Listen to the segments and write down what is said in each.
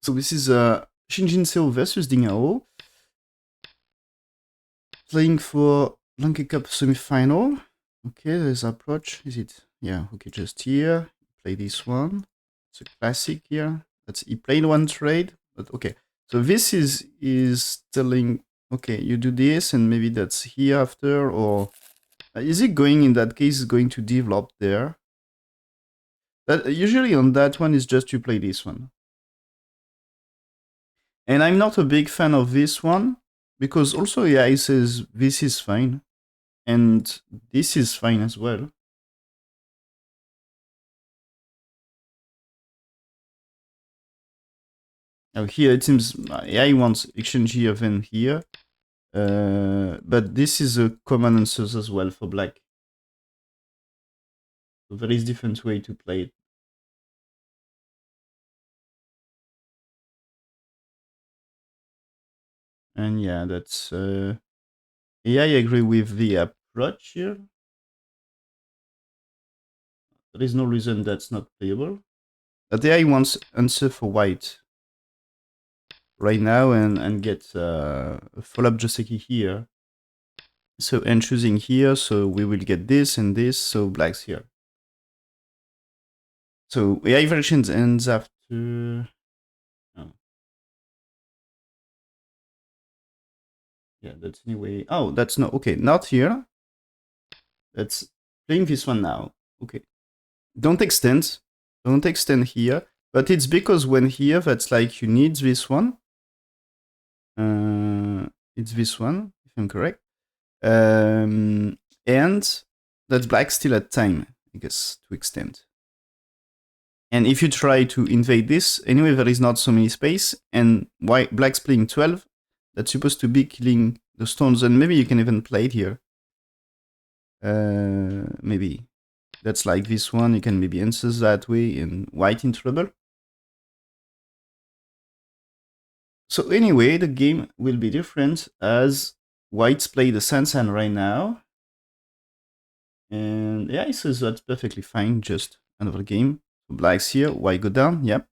So this is Shin Jinseo versus Dingao, playing for Lanke Cup semifinal. Okay, there's approach. Is it? Yeah. Okay, just here. Play this one. It's a classic here. He played one trade, but okay. So this is telling, okay, you do this, and maybe that's here after, or is it going in that case? Is going to develop there? But usually on that one is just to play this one. And I'm not a big fan of this one, because also, yeah, it says this is fine, and this is fine as well. Now here it seems, yeah, he wants exchange here then here, but this is a common answers as well for black. So there is different way to play it. And yeah, that's, yeah, I agree with the approach here. There is no reason that's not playable. But yeah, he wants answer for white right now and get a follow-up Joseki here. So, and choosing here, so we will get this and this, so black's here. So, AI versions ends after... Oh. Yeah, that's anyway... Oh, that's not... Okay, not here. That's playing this one now. Okay. Don't extend. Don't extend here. But it's because when here, that's like you need this one. It's this one, if I'm correct. And that's black still at time, I guess, to extend. And if you try to invade this, anyway, there is not so many space, and white black's playing 12, that's supposed to be killing the stones, and maybe you can even play it here. Maybe that's like this one, you can maybe answer that way, and white in trouble. So anyway, the game will be different as white's play the Sansan right now. And yeah, he says that's perfectly fine, just another game. So black's here, white go down, yep.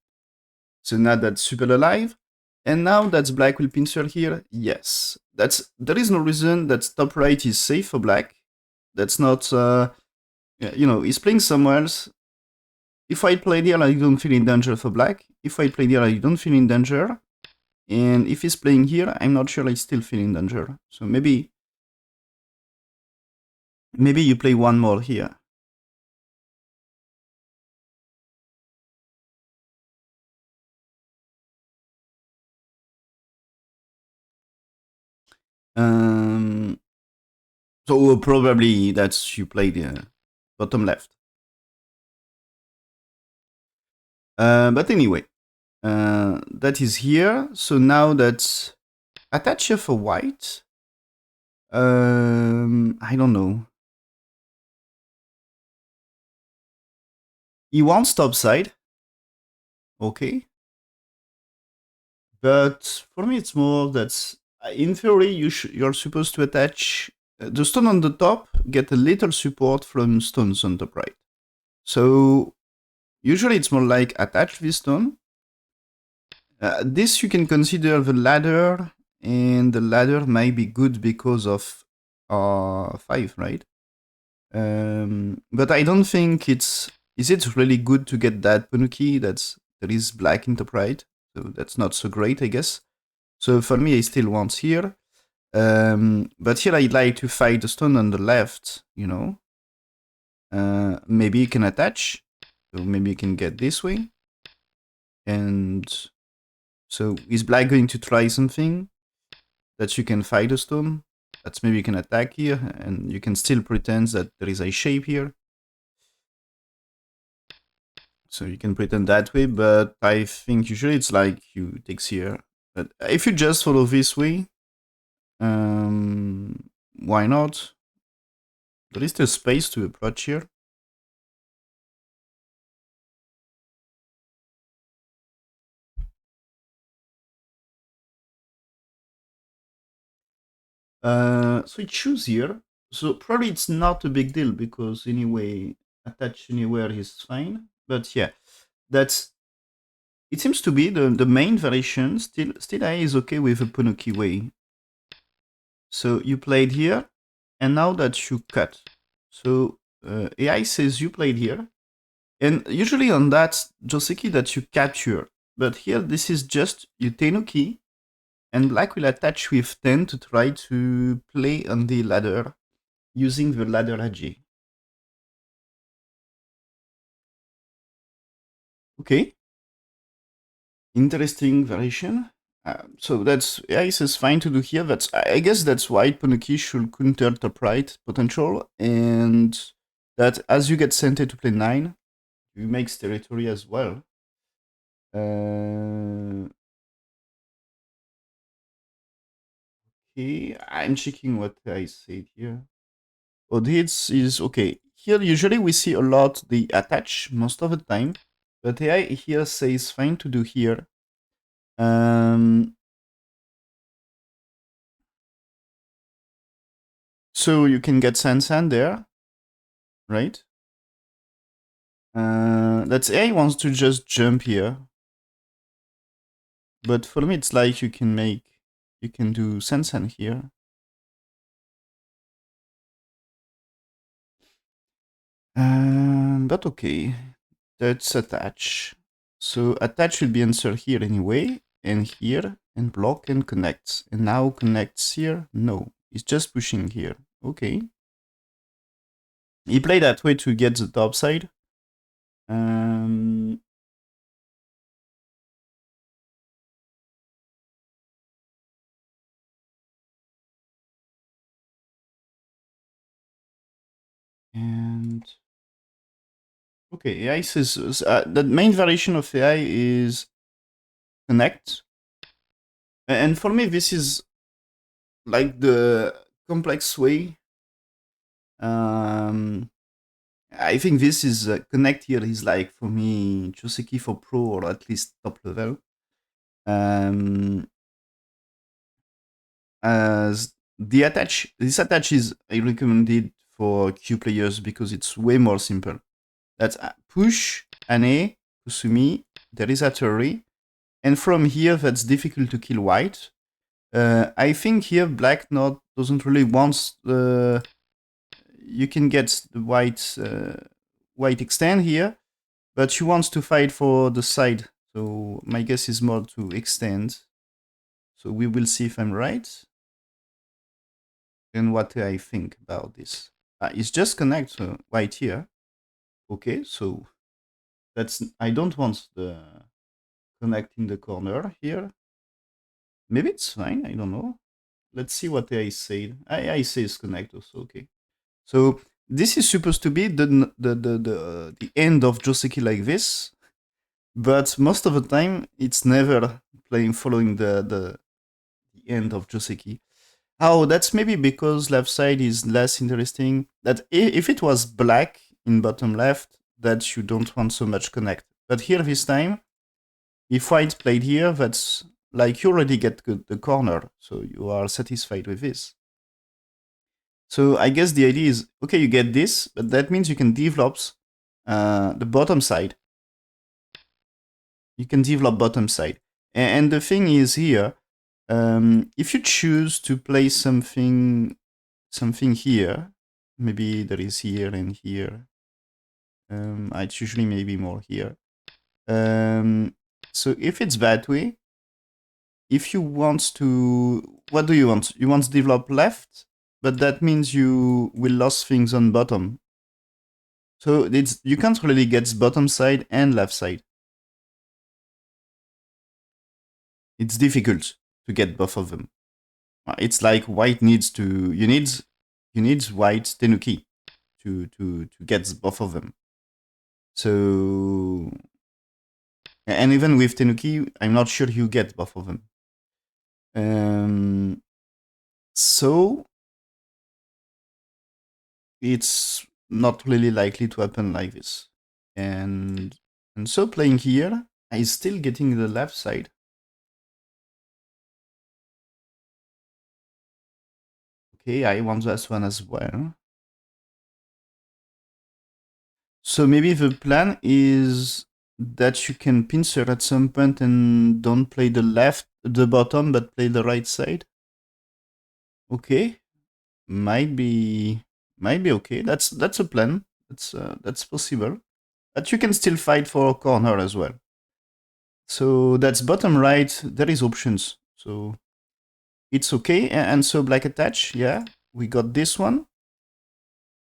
So now that's super alive. And now that's black will pincer here, yes. There is no reason that top right is safe for black. That's not, you know, he's playing somewhere else. If I play here, I don't feel in danger for black. If I play here, I don't feel in danger. And if he's playing here, I'm not sure I still feel in danger. So maybe you play one more here. So probably that's you play the bottom left. But anyway, that is here. So now that's attach here for white. I don't know. He wants topside. Okay. But for me, it's more that's in theory you're supposed to attach the stone on the top, get a little support from stones on the right. So usually it's more like attach this stone. This you can consider the ladder, and the ladder might be good because of 5, right? But I don't think is it really good to get that Panuki that is black in top right? So that's not so great, I guess. So for me, I still want here. But here I'd like to fight the stone on the left, you know. Maybe you can attach. So maybe you can get this way. And so is black going to try something that you can fight a stone? That's maybe you can attack here, and you can still pretend that there is a shape here. So you can pretend that way, but I think usually it's like you takes here. But if you just follow this way, why not? There is still space to approach here. So you choose here. So probably it's not a big deal because anyway, attach anywhere is fine. But yeah, it's it seems to be the main variation. Still AI is okay with a Ponoki way. So you played here, and now that you cut. So AI says you played here, and usually on that Joseki that you capture. But here this is just you Tenuki, and black will attach with 10 to try to play on the ladder using the ladder Haji. Okay, interesting variation. So that's Ice is fine to do here. That's I guess that's why Ponoki should counter top right potential, and that as you get sent to play 9, you makes territory as well. Okay, I'm checking what I said here. Oh, this is okay. Here usually we see a lot the attach most of the time, but AI here says fine to do here. So you can get Sansan there, right? That's AI wants to just jump here. But for me, it's like you can do Sansan here. But okay, that's attach. So attach will be answered here anyway, and here, and block and connects. And now connects here? No, it's just pushing here. Okay. He played that way to get the top side. And okay, AI says the main variation of AI is connect. And for me, this is like the complex way. I think this is connect here is like for me Choseki for pro or at least top level. As this attach is I recommended for Q players because it's way more simple. That's push Ane Kusumi. There is Atari, and from here that's difficult to kill white. I think here black not doesn't really want the. You can get the white extend here, but she wants to fight for the side. So my guess is more to extend. So we will see if I'm right and what I think about this. It's just connect white here. Okay, so that's I don't want the connect in the corner here. Maybe it's fine. I don't know. Let's see what I said. I says connect also. Okay. So this is supposed to be the end of Joseki like this, but most of the time it's never playing following the end of Joseki. Oh, that's maybe because left side is less interesting. That if it was black in bottom left, that you don't want so much connect. But here this time, if white played here, that's like you already get the corner, so you are satisfied with this. So I guess the idea is, okay, you get this, but that means you can develop the bottom side. You can develop bottom side. And the thing is here, if you choose to play something here, maybe there is here and here. It's usually maybe more here. So if it's that way, if you want to, what do you want? You want to develop left, but that means you will lose things on bottom. So you can't really get bottom side and left side. It's difficult to get both of them. It's like white needs to you need white tenuki to get both of them. So and even with tenuki, I'm not sure you get both of them. So it's not really likely to happen like this. And so playing here, I'm still getting the left side. Okay, I want this one as well. So maybe the plan is that you can pincer at some point and don't play the bottom, but play the right side. Okay, might be okay. That's a plan. That's possible. But you can still fight for a corner as well. So that's bottom right. There is options. So it's okay. And so black attach. Yeah, we got this one.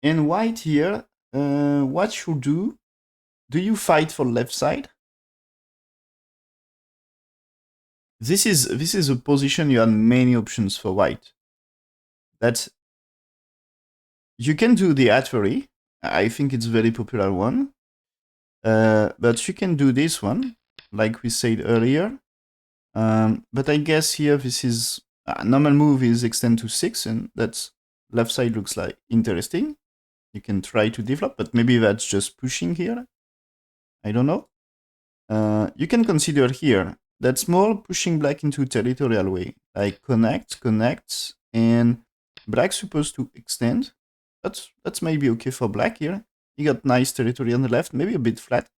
And white here. What you do? Do you fight for left side? This is a position you have many options for white. That's you can do the Atvery. I think it's very popular one. But you can do this one, like we said earlier. But I guess here this is normal move is extend to 6, and that's left side looks like interesting. You can try to develop, but maybe that's just pushing here. I don't know. You can consider here that's more pushing black into territorial way, like connect, and black's supposed to extend. That's maybe okay for black here. You got nice territory on the left, maybe a bit flat.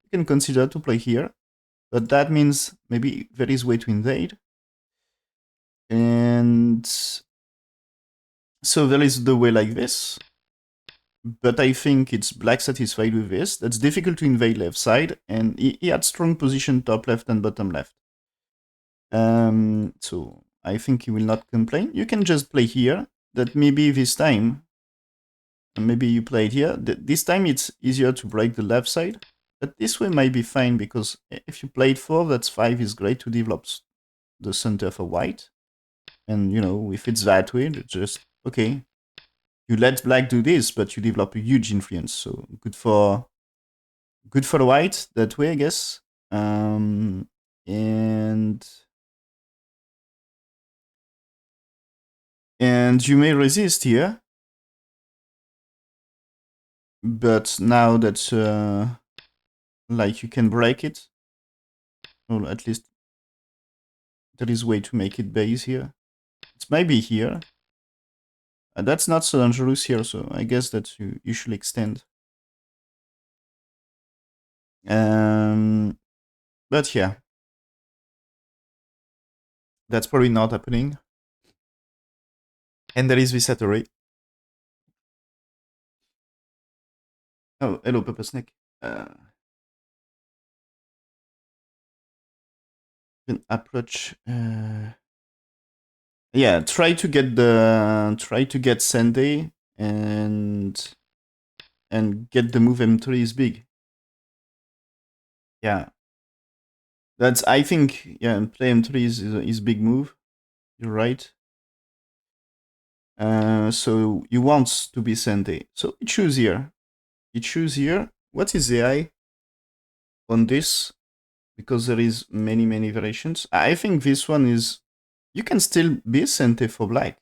You can consider to play here, but that means maybe there is way to invade. And so there is the way like this, but I think it's black satisfied with this. That's difficult to invade left side, and he had strong position top left and bottom left. So I think he will not complain. You can just play here. That maybe this time, maybe you play it here. This time it's easier to break the left side, but this way might be fine because if you play it 4, that's 5 is great to develop the center for white. And you know, if it's that way, it's just okay. You let black do this, but you develop a huge influence. So good for white that way, I guess. And you may resist here, but now that's like you can break it, or at least there is way to make it base here. It's maybe here. That's not so dangerous here, so I guess that you should extend. But yeah, that's probably not happening. And there is this Satori. Oh, hello, Pepper Snake. An approach. Yeah, try to get Sunday and get the move M3 is big. Yeah, that's I think play M3 is big move. You're right. So you want to be Sunday. So you choose here. What is the AI on this? Because there is many variations. I think this one is you can still be Sente for black.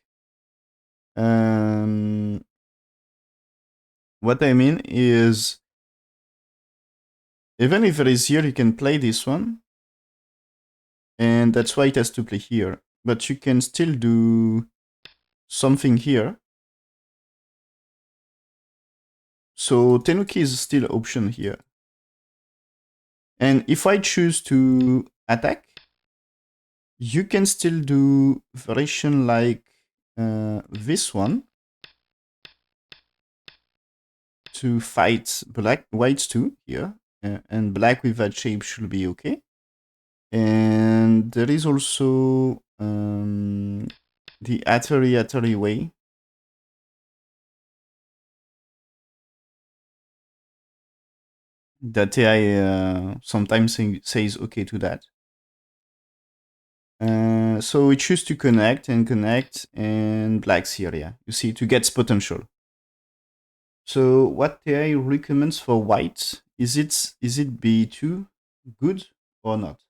What I mean is even if there is here, you can play this one. And that's why it has to play here. But you can still do something here. So Tenuki is still option here. And if I choose to attack, you can still do variation like this one to fight whites too here. And black with that shape should be okay. And there is also the Atari way. That AI sometimes says okay to that. So we choose to connect, and black's here, yeah. You see, to get potential. So what AI recommends for white, is it B2 good or not?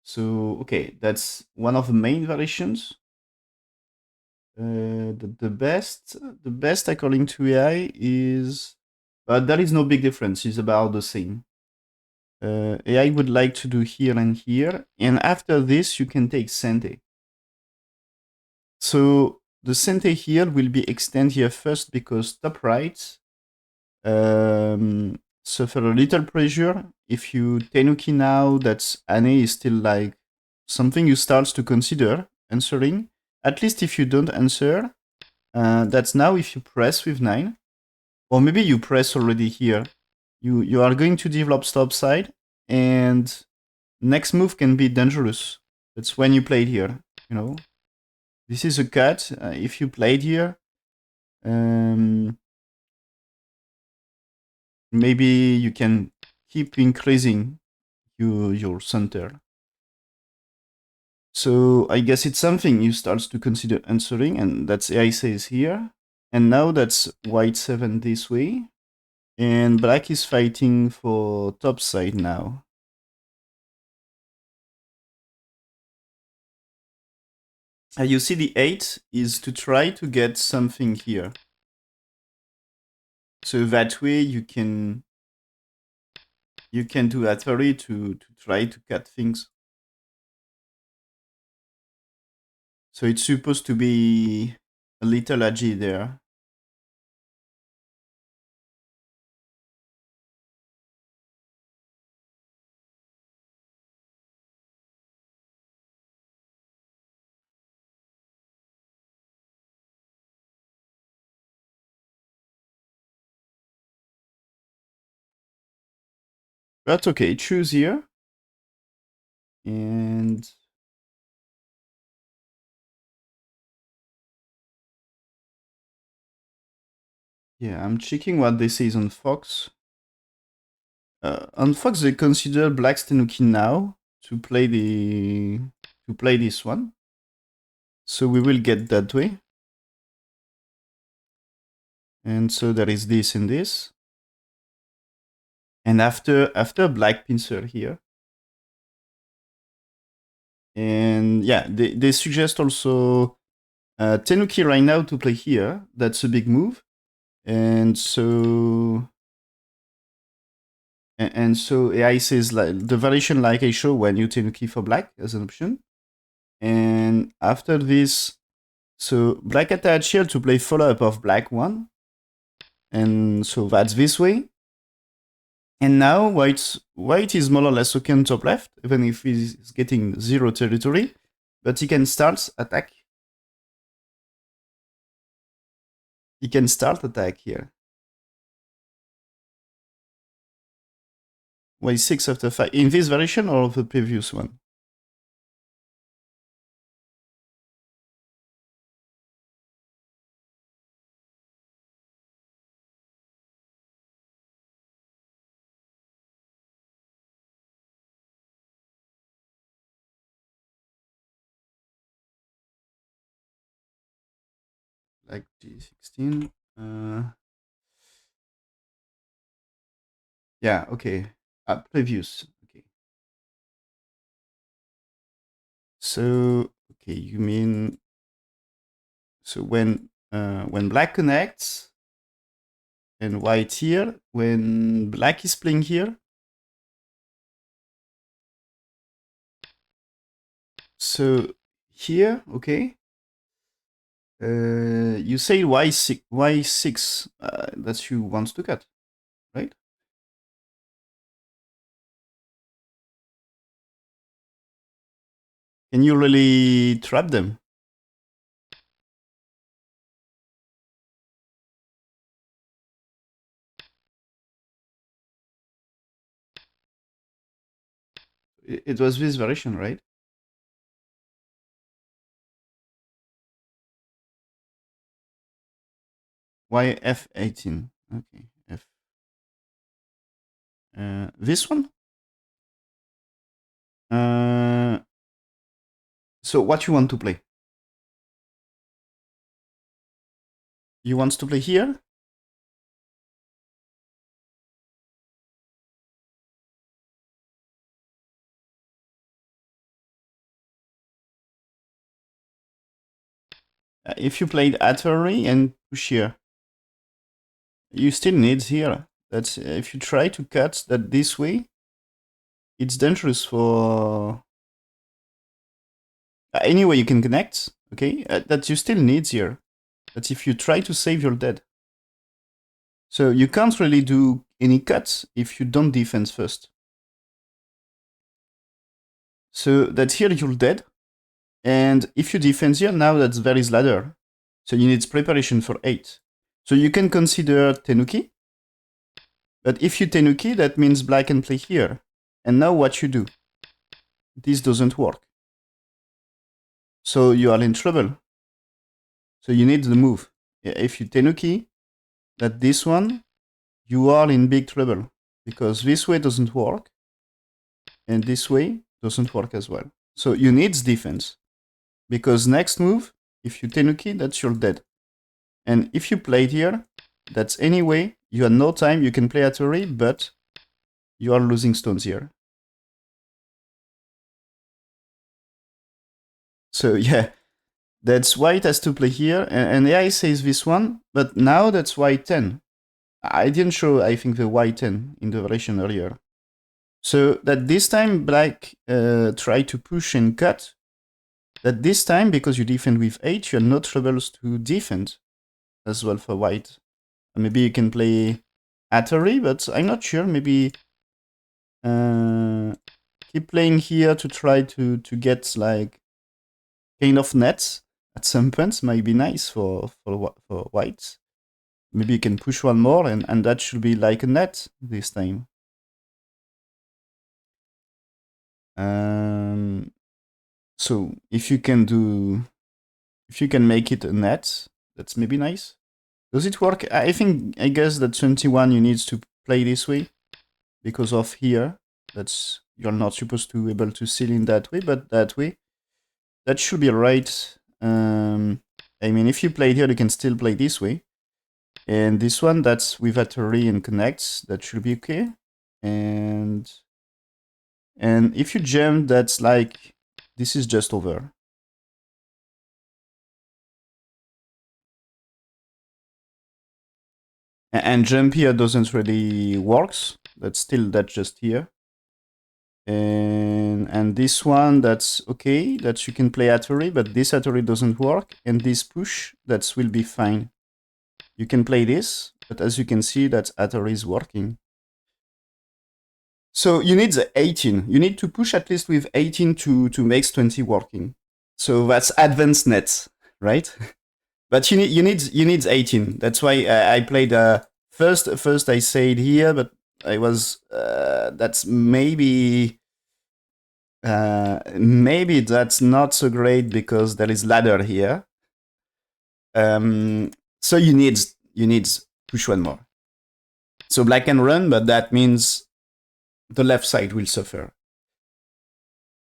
So, okay, that's one of the main variations. The best according to AI is, there is no big difference. It's about the same. AI would like to do here and here, and after this you can take Sente. So the Sente here will be extend here first because top right suffer a little pressure. If you tenuki now, that's Ane is still like something you start to consider answering. At least if you don't answer, that's now if you press with 9. Or maybe you press already here. You are going to develop stop side, and next move can be dangerous. That's when you played here, you know. This is a cut. If you played here, maybe you can keep increasing your center. So I guess it's something you start to consider answering, and that's AI says here. And now that's white 7 this way. And black is fighting for top side now. You see the 8 is to try to get something here. So that way you can do that theory to try to cut things. So it's supposed to be a little agi there. But okay, choose here. And yeah, I'm checking what they say on Fox. On Fox, they consider black's tenuki now to play this one. So we will get that way. And so there is this and this. And after black pincer here. And yeah, they suggest also tenuki right now to play here. That's a big move. And so AI says like the variation like I show when you tenuki for black as an option. And after this, so black attach here to play follow-up of black 1. And so that's this way. And now white is more or less okay on top left, even if he's getting 0 territory. But he can start attack. He can start attack here. White 6 after 5. In this variation or the previous one? Like G16. Yeah, okay. Previous. Okay. So, okay, you mean so when black connects and white here, when black is playing here. So here, okay. You say y6 that you want to cut, right? Can you really trap them? It was this variation, right? Why f18? Okay, f. This one. So what you want to play? You want to play here? If you played Atari and push here, you still need here. That's if you try to cut that this way, it's dangerous for. Anyway, you can connect. Okay, that you still need here. But if you try to save, you're dead. So you can't really do any cuts if you don't defend first. So that here you're dead. And if you defend here, now that's there is ladder. So you need preparation for 8. So you can consider Tenuki. But if you Tenuki, that means black can play here. And now what you do? This doesn't work. So you are in trouble. So you need the move. If you Tenuki, that this one, you are in big trouble. Because this way doesn't work. And this way doesn't work as well. So you need defense. Because next move, if you Tenuki, that's you're dead. And if you played here, that's anyway, you had no time, you can play Atari, but you are losing stones here. So yeah, that's white has to play here, and AI says this one, but now that's white 10. I didn't show, I think, the white 10 in the variation earlier. So that this time black tried to push and cut, that this time, because you defend with 8, you have no troubles to defend as well for white. Maybe you can play Atari, but I'm not sure. Maybe keep playing here to try to get like kind of nets at some point might be nice for whites. Maybe you can push one more and that should be like a net this time. So if you can make it a net, that's maybe nice. Does it work? I guess that 21 you need to play this way because of here. That's you're not supposed to be able to seal in that way, but that way. That should be right. I mean, if you played here, you can still play this way. And this one, that's with Atari and connects. That should be okay. And if you jump, that's like, this is just over. And jump here doesn't really works. That's just here. And this one, that's okay. That you can play Atari, but this Atari doesn't work. And this push, that will be fine. You can play this, but as you can see, that Atari is working. So you need the 18. You need to push at least with 18 to make 20 working. So that's advanced nets, right? But you need 18. That's why I played first I said here, but I was that's maybe that's not so great because there is ladder here. So you need push one more. So black can run, but that means the left side will suffer.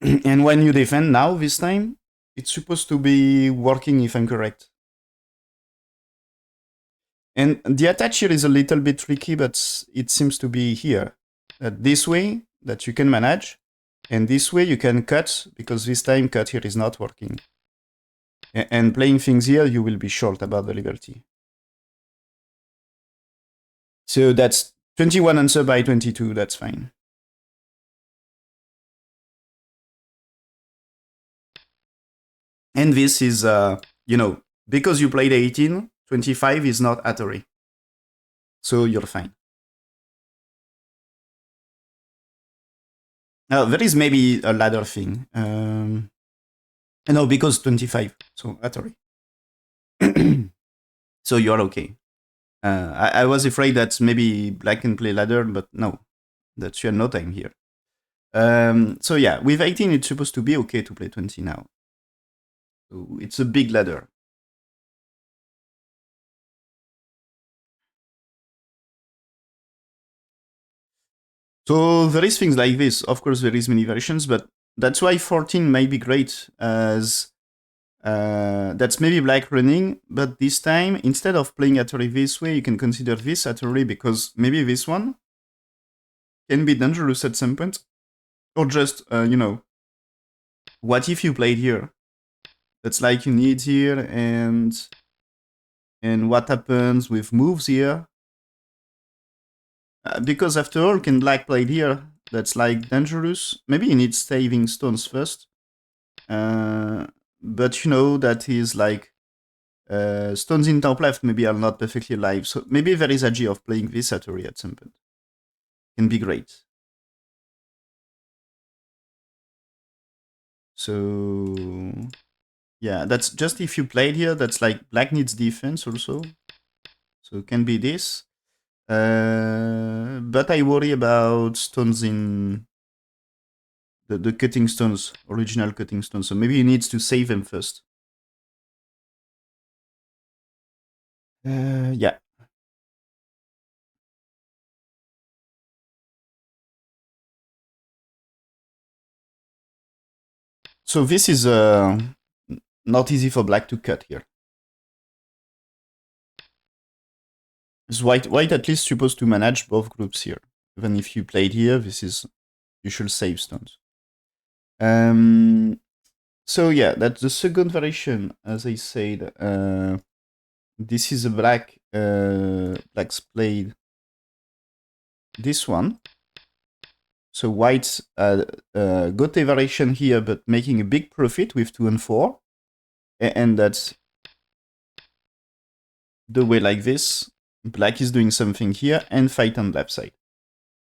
And when you defend now, this time, it's supposed to be working if I'm correct. And the attach here is a little bit tricky, but it seems to be here. This way, that you can manage, and this way you can cut, because this time cut here is not working. And playing things here, you will be short about the liberty. So that's 21 answer by 22, that's fine. And this is, because you played 18, 25 is not Atari. So you're fine. There is maybe a ladder thing. No, because 25, so Atari. So you're okay. I was afraid that maybe black can play ladder, but no, that you have no time here. So yeah, with 18, it's supposed to be okay to play 20 now. So it's a big ladder. So there is things like this. Of course, there is many variations, but that's why 14 may be great as that's maybe black running, but this time, instead of playing Atari this way, you can consider this Atari because maybe this one can be dangerous at some point. Or just, what if you played here? That's like you need here, and what happens with moves here? Because after all, can black play here? That's like dangerous. Maybe you need saving stones first. But that is like Stones in top left maybe are not perfectly alive, so maybe there is a G of playing this Hattori at some point. Can be great. So yeah, that's just if you played here, that's like black needs defense also. So it can be this. But I worry about stones in the cutting stones, original cutting stones. So maybe he needs to save them first. Yeah. So this is not easy for black to cut here. Is white at least supposed to manage both groups here. Even if you played here, this is you should save stones. So yeah, that's the second variation. As I said, this is a black's played this one. So white's got a variation here, but making a big profit with 2 and 4, and that's the way like this. Black is doing something here and fight on left side.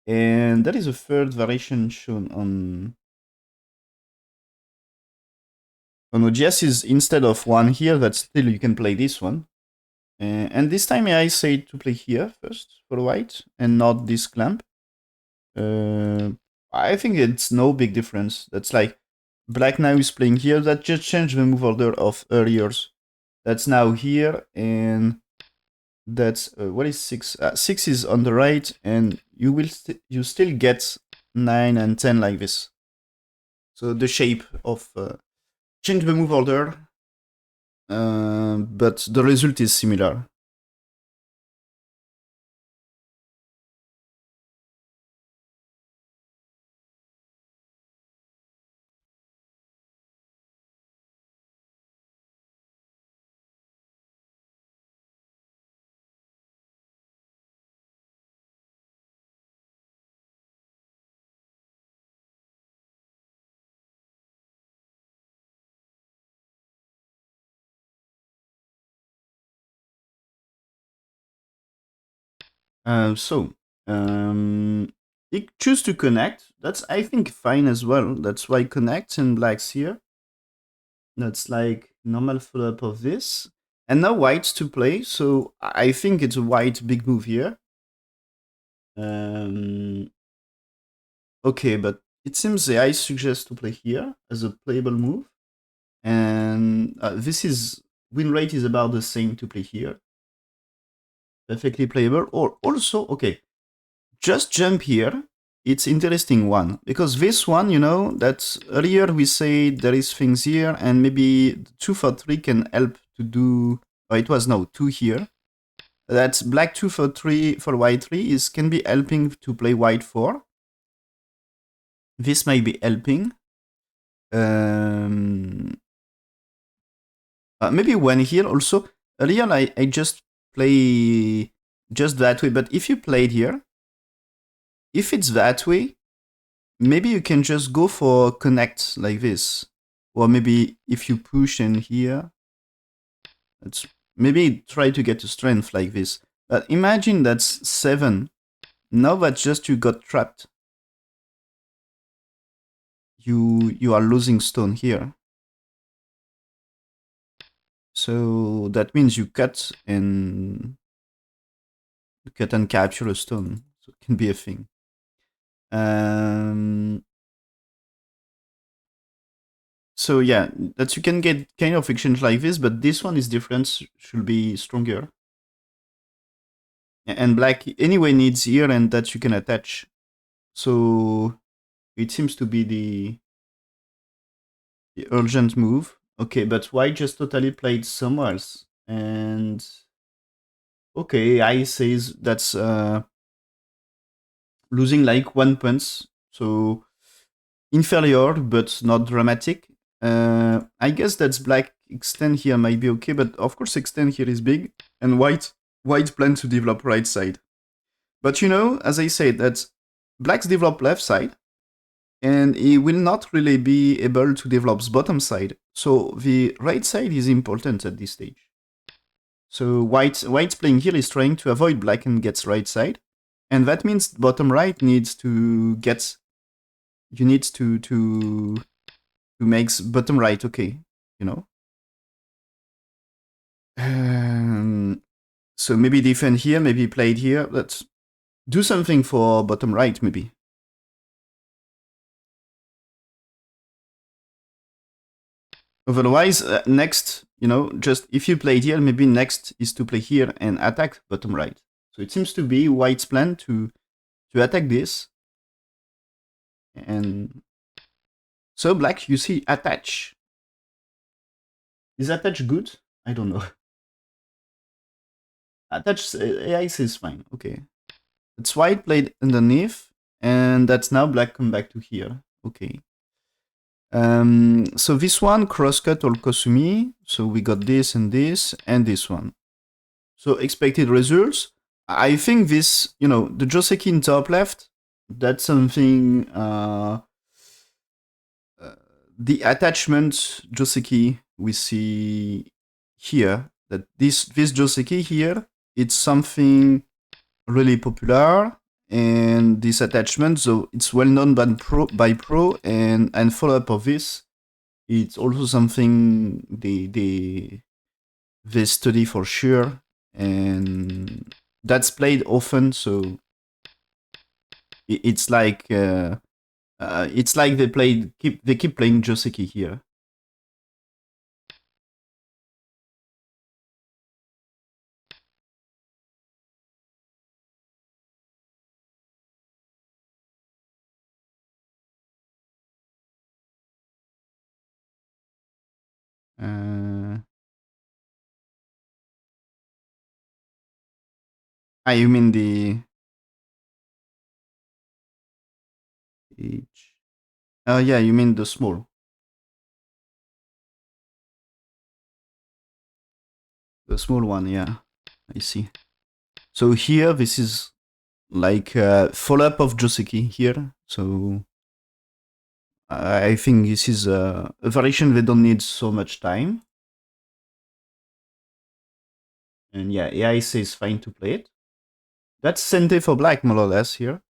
And that is a third variation shown on OGS is instead of 1 here, that still you can play this one. And this time I say to play here first for white and not this clamp. I think it's no big difference. That's like black now is playing here. That just changed the move order of earlier. That's now here, and that's what is 6? 6 is on the right, and you will you still get 9 and 10 like this. So the shape of change the move order, but the result is similar. So he choose to connect. That's I think fine as well. That's why connect and blacks here. That's like normal follow-up of this. And now white's to play, so I think it's a white big move here. Okay, but it seems the ice suggests to play here as a playable move. And this is win rate is about the same to play here. Perfectly playable. Or also, okay, just jump here. It's interesting one because this one, you know, that earlier we said there is things here and maybe 2 for 3 can help to do. Oh, it was no 2 here. That's black 2 for 3 for white 3 is can be helping to play white 4. This might be helping. Maybe one here also. Earlier I just play just that way, but if you played here, if it's that way, maybe you can just go for connect like this. Or maybe if you push in here, let's maybe try to get a strength like this. But imagine that's 7. Now that just you got trapped. You are losing stone here. So that means you cut and capture a stone. So it can be a thing. So yeah, that you can get kind of exchange like this, but this one is different, should be stronger. And black anyway needs here and that you can attach. So it seems to be the urgent move. Okay, but white just totally played somewhere else. And okay, I says that's losing like 1 punch. So inferior, but not dramatic. I guess that's black extend here might be okay, but of course extend here is big, and white plans to develop right side. But you know, as I said, that black's develop left side, and he will not really be able to develop bottom side. So the right side is important at this stage. So white's playing here is trying to avoid black and gets right side. And that means bottom right needs to get, you need to make bottom right okay, you know. So maybe defend here, maybe play it here. Let's do something for bottom right, maybe. Otherwise, next, you know, just if you play here, maybe next is to play here and attack bottom right. So it seems to be white's plan to attack this. And so black, you see, attach. Is attach good? I don't know. Attach, AI says fine. Okay. It's white played underneath, and that's now black come back to here. Okay. So this one, crosscut or Kosumi. So we got this and this one. So expected results. I think this, you know, the Joseki in top left, that's something, the attachment Joseki we see here, that this Joseki here, it's something really popular, and this attachment, so it's well known by pro, and follow up of this, it's also something they study for sure, and that's played often. So it's like they keep playing Joseki here. You mean the H? Oh yeah, you mean the small. The small one, yeah. I see. So here, this is like a follow-up of Joseki here. So I think this is a variation they don't need so much time. And yeah, AI says fine to play it. That's Sente for black, more or less, here.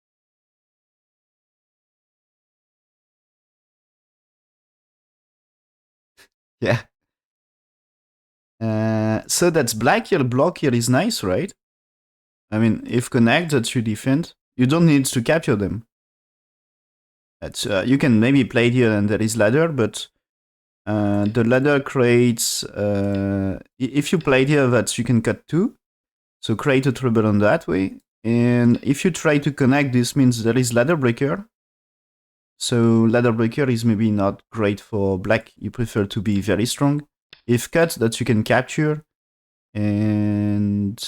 Yeah. So that's black here. Block here is nice, right? I mean, if connect, that you defend. You don't need to capture them. That's, you can maybe play it here and there is ladder, but the ladder creates... if you play it here, that you can cut 2. So create a trouble on that way. And if you try to connect, this means there is ladder breaker. So ladder breaker is maybe not great for black. You prefer to be very strong. If cut, that you can capture. And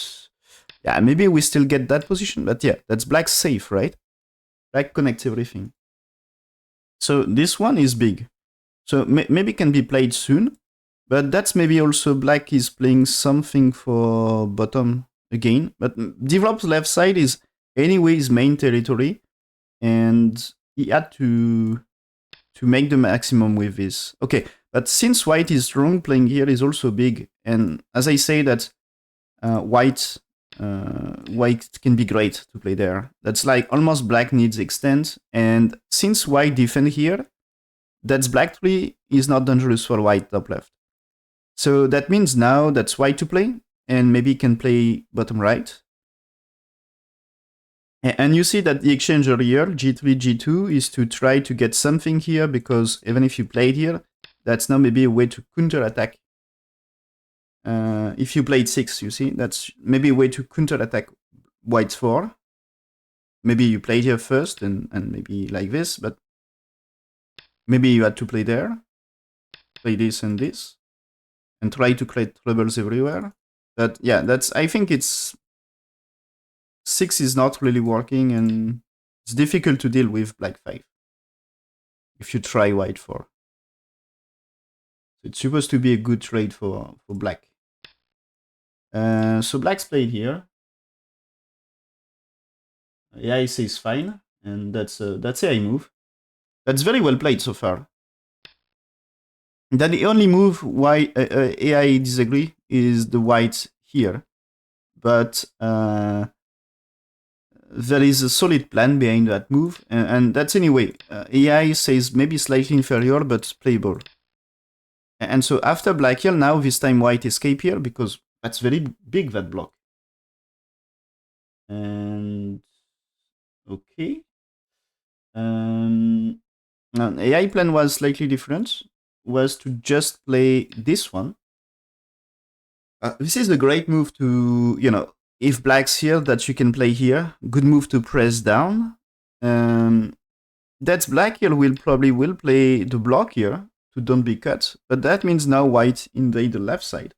yeah, maybe we still get that position. But yeah, that's black safe, right? Black connects everything. So this one is big. So maybe can be played soon. But that's maybe also black is playing something for bottom again. But develop's left side is anyways main territory. And he had to make the maximum with this. Okay, but since white is strong, playing here is also big. And as I say that white can be great to play there. That's like almost black needs extend. And since white defend here, that's black 3 is not dangerous for white top left. So that means now that's white to play, and maybe can play bottom right. And you see that the exchange here, G3, G2, is to try to get something here, because even if you played here, that's now maybe a way to counter-attack. If you played 6, you see, that's maybe a way to counter-attack white's 4. Maybe you played here first, and maybe like this, but maybe you had to play there, play this and this, and try to create troubles everywhere. But yeah, that's, I think it's 6 is not really working, and it's difficult to deal with black 5 if you try white 4. So it's supposed to be a good trade for black. So black's played here. Yeah, he says fine, and that's AI move. That's very well played so far. Then the only move why AI disagree is the white here. But there is a solid plan behind that move, and that's anyway. AI says maybe slightly inferior, but playable. And so after black here, now this time white escape here, because that's very big, that block. And okay. AI plan was slightly different, was to just play this one. This is a great move to, if black's here, that you can play here. Good move to press down. That's black here will play the block here to don't be cut, but that means now white invade the left side.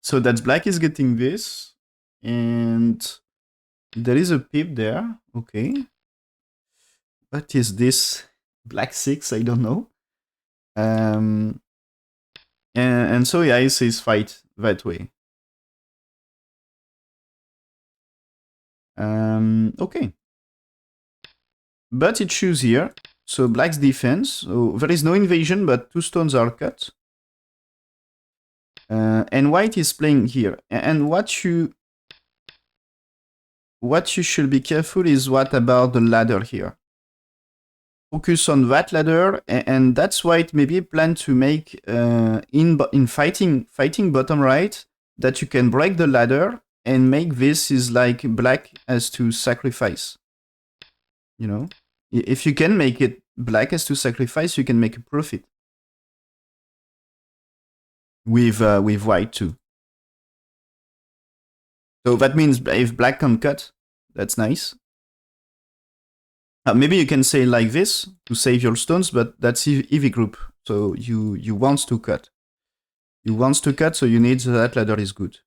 So that's black is getting this, and there is a pip there. Okay. What is this? Black 6, I don't know. And so yeah, he says fight that way. Okay. But it choose here. So black's defense. So there is no invasion, but 2 stones are cut. And white is playing here. And what you should be careful is what about the ladder here. Focus on that ladder, and that's why it maybe plan to make in fighting bottom right that you can break the ladder and make this is like black has to sacrifice. If you can make it black has to sacrifice, you can make a profit with white too. So that means if black can cut, that's nice. Maybe you can say like this to save your stones, but that's EV group. So you want to cut. You want to cut, so you need that ladder is good.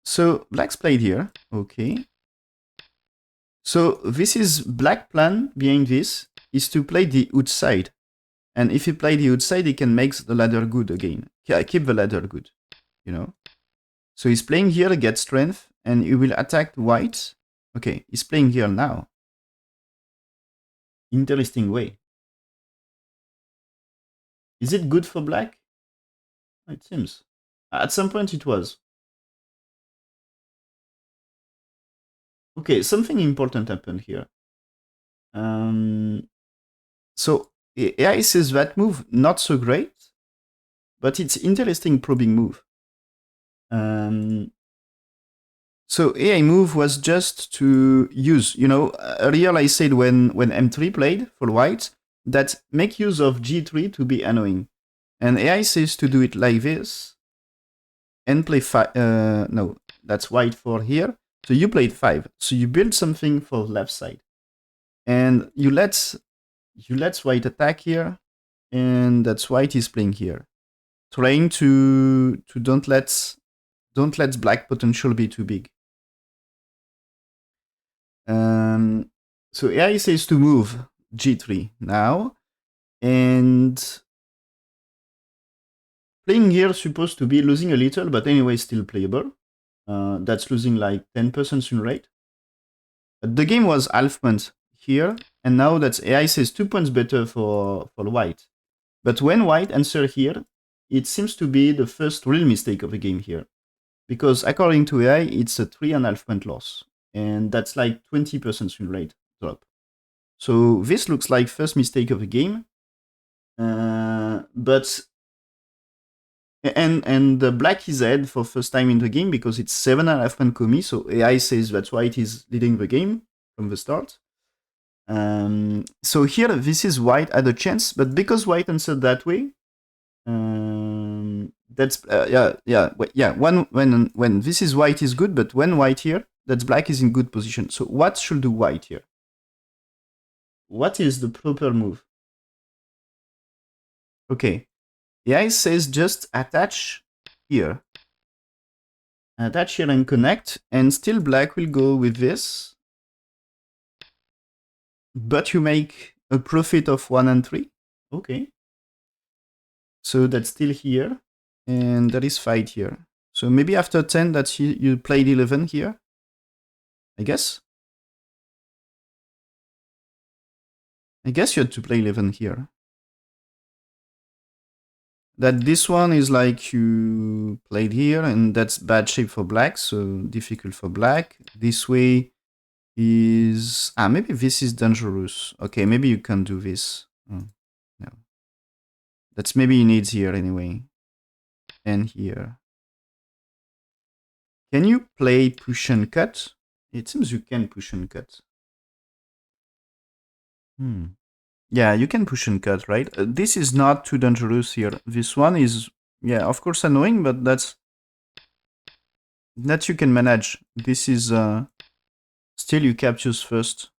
So black's played here. Okay. So this is black plan behind this is to play the outside. And if you play the outside, he can make the ladder good again. Keep the ladder good, So he's playing here, get strength, and he will attack white. Okay, he's playing here now. Interesting way. Is it good for black? It seems. At some point it was. Okay, something important happened here. So AI says that move not so great, but it's interesting probing move. So AI move was just to use, earlier I said when M3 played for white, that make use of G3 to be annoying. And AI says to do it like this, and play 5, no, that's white for here. So you played 5, so you build something for left side. And you let white attack here, and that's white is playing here. Trying to don't let black potential be too big. So AI says to move G3 now, and playing here supposed to be losing a little, but anyway still playable. That's losing like 10% win rate. But the game was half point here, and now that's AI says 2 points better for white. But when white answer here, it seems to be the first real mistake of the game here. Because according to AI, it's a 3.5 point loss. And that's like 20% win rate drop. So this looks like first mistake of the game. But the black is ahead for first time in the game because it's 7.5 point commis. So AI says that's why it is leading the game from the start. So here this is white had a chance, but because white answered that way, that's when this is white is good, but when white here, that's black is in good position. So what should do white here? What is the proper move? Okay, AI says just attach here. Attach here and connect, and still black will go with this. But you make a profit of 1 and 3. Okay. So that's still here, and there is fight here. So maybe after 10, that's you played 11 here, I guess. I guess you had to play 11 here. that this one is like you played here, and that's bad shape for black, so difficult for black. This way is... maybe this is dangerous. Okay, maybe you can do this. Oh, no. That's maybe you need here anyway. And here. Can you play push and cut? It seems you can push and cut. Yeah, you can push and cut, right? This is not too dangerous here. This one is, yeah, of course annoying, but that's that you can manage. This is still you captures first.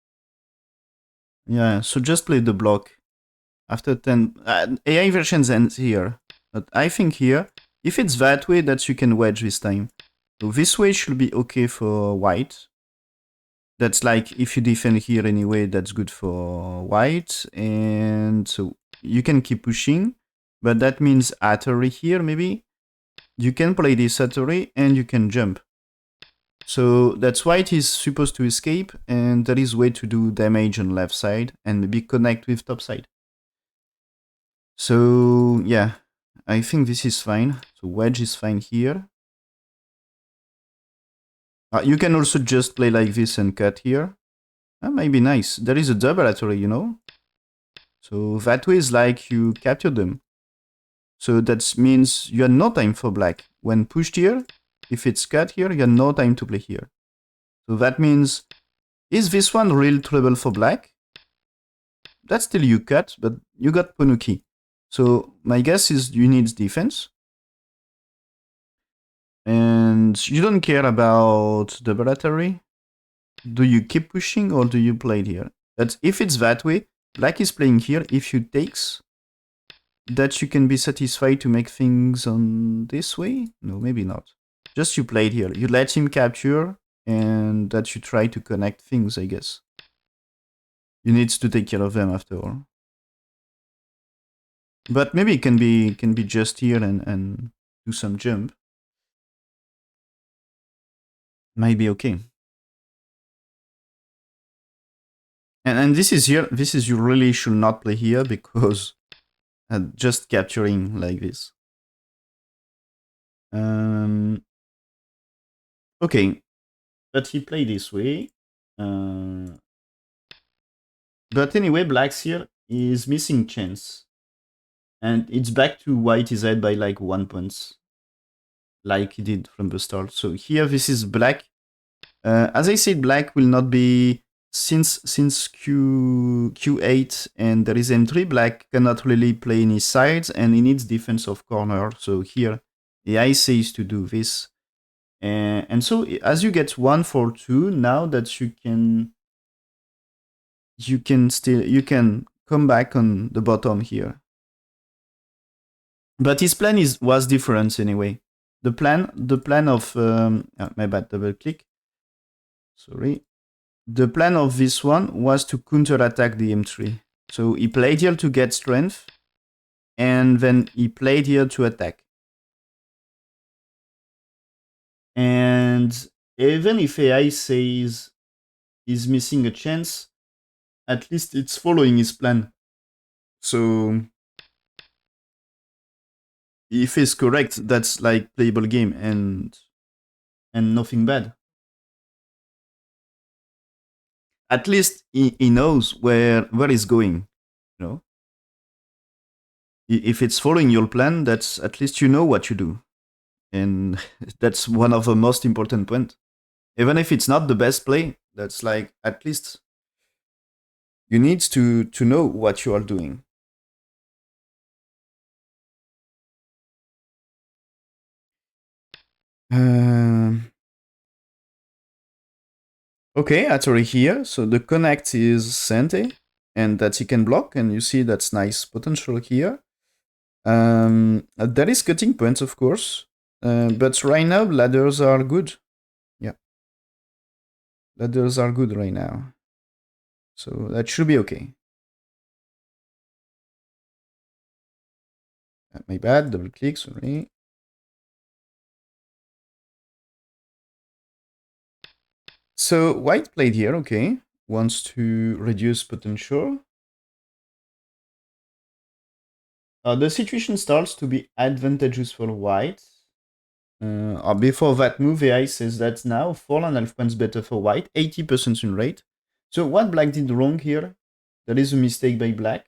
Yeah, so just play the block. After 10, AI versions ends here. But I think here, if it's that way, that you can wedge this time. So this way should be okay for white. That's like, if you defend here anyway, that's good for white. And so you can keep pushing. But that means Atari here, maybe. You can play this Atari and you can jump. So that's white is supposed to escape. And there is way to do damage on left side. And maybe connect with top side. So yeah, I think this is fine. So wedge is fine here. You can also just play like this and cut here. That might be nice. There is a double Atari, you know? So that way is like you capture them. So that means you have no time for black. When pushed here, if it's cut here, you have no time to play here. So that means, is this one real trouble for black? That's still you cut, but you got Ponuki. So my guess is you need defense. And you don't care about double Atari? Do you keep pushing or do you play it here? But if it's that way, black is playing here. If you takes, that you can be satisfied to make things on this way? No, maybe not. Just you played here. You let him capture, and that you try to connect things, I guess. You need to take care of them after all. But maybe it can be just here and do some jump. Might be okay. And this is here. This is you really should not play here because just capturing like this. Okay, but he played this way. But anyway, black's here is missing chance. And it's back to white is ahead by like 1 point. Like he did from the start. So here this is black. As I said, black will not be... Since Q8 and there is M3, black cannot really play any sides and he needs defense of corner. So here, AI says to do this. And so as you get 1 for 2, now that you can come back on the bottom here. But his plan was different anyway. The plan of my bad, double click. Sorry. The plan of this one was to counterattack the M3. So he played here to get strength, and then he played here to attack. And even if AI says he's missing a chance, at least it's following his plan. So if he's correct, that's like playable game and nothing bad. At least he knows where he's going, you know. If it's following your plan, that's at least you know what you do, and that's one of the most important points. Even if it's not the best play, that's like at least you need to know what you are doing. Okay, Atari here. So the connect is Sente, and that he can block, and you see that's nice potential here. There is cutting points, of course, but right now ladders are good. Yeah, ladders are good right now, so that should be okay. My bad, double click, sorry. So white played here, okay. Wants to reduce potential. The situation starts to be advantageous for white. Before that move, AI says that now 4.5 points better for white, 80% win rate. So what black did wrong here? That is a mistake by black.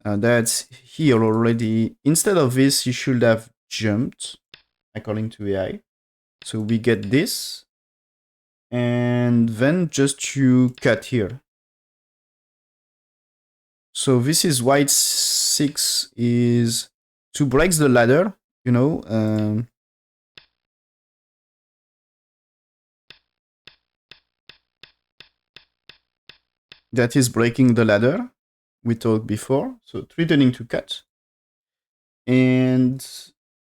That's here already. Instead of this, you should have jumped, according to AI. So we get this. And then just you cut here. So this is white 6 is to break the ladder, you know. That is breaking the ladder we talked before. So threatening to cut. And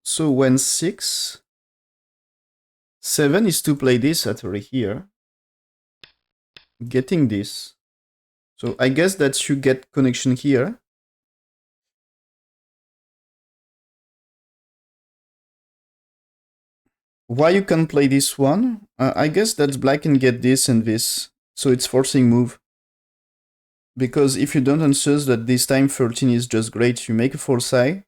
so when 6, 7 is to play this at here. Getting this. So I guess that you get connection here. Why you can play this one? I guess that black can get this and this. So it's forcing move. Because if you don't answer that this time 13 is just great, you make a force eye.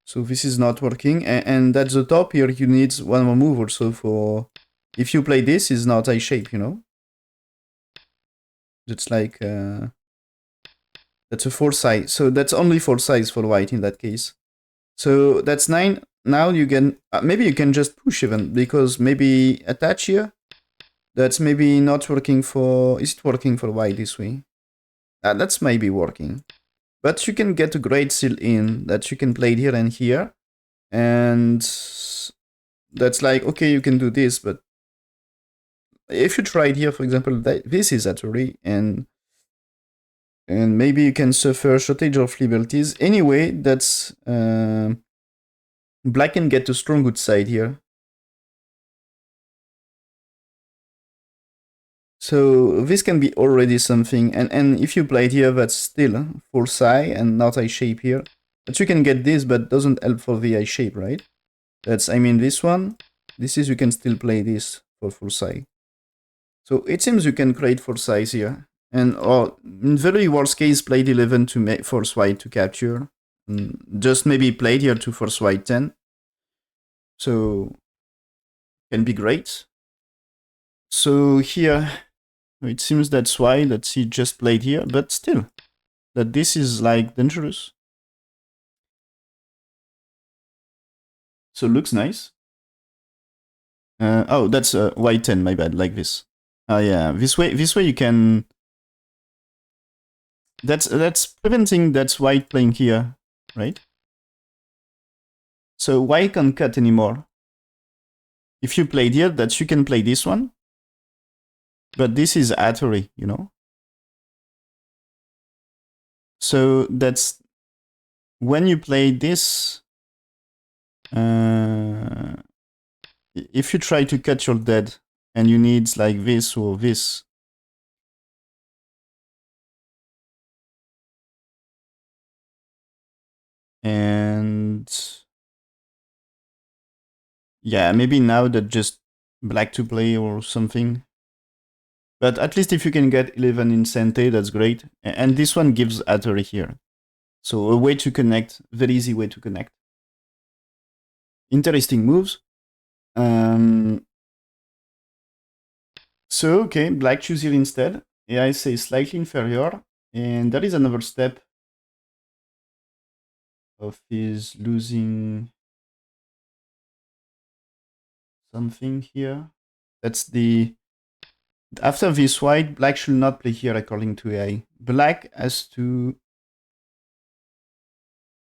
So this is not working. And at the top here, you need one more move also for... If you play this, it's not eye shape, you know? It's like... that's a force eye. So that's only force eyes for white in that case. So that's 9. Now you can... maybe you can just push even, because maybe attach here. That's maybe not working for... Is it working for white this way? That's maybe working. But you can get a great seal in that you can play it here and here. And that's like, okay, you can do this, but if you try it here, for example, this is actually, and maybe you can suffer shortage of liberties. Anyway, that's black can get a strong good side here. So this can be already something, and if you play it here, that's still force eye and not eye shape here. But you can get this, but doesn't help for the eye shape, right? That's, I mean, this one. This is, you can still play this for force eye. So it seems you can create force eyes here. And or in very worst case, played 11 to make force white to capture. Just maybe played here to force white 10. So can be great. So here, it seems that's why that he just played here, but still, that this is like dangerous. So looks nice. Oh, that's white 10, my bad, like this. Oh yeah, this way you can... That's preventing that white playing here, right? So white can't cut anymore. If you played here, that you can play this one. But this is Atari, you know? So that's... When you play this... if you try to cut your dead, and you need like this or this... And... Yeah, maybe now that just black to play or something. But at least if you can get 11 in Sente, that's great. And this one gives Atari here. So a way to connect, very easy way to connect. Interesting moves. So, okay, black choose here instead. AI say slightly inferior. And that is another step of his losing something here. That's the... After this white, black should not play here according to AI. Black has to...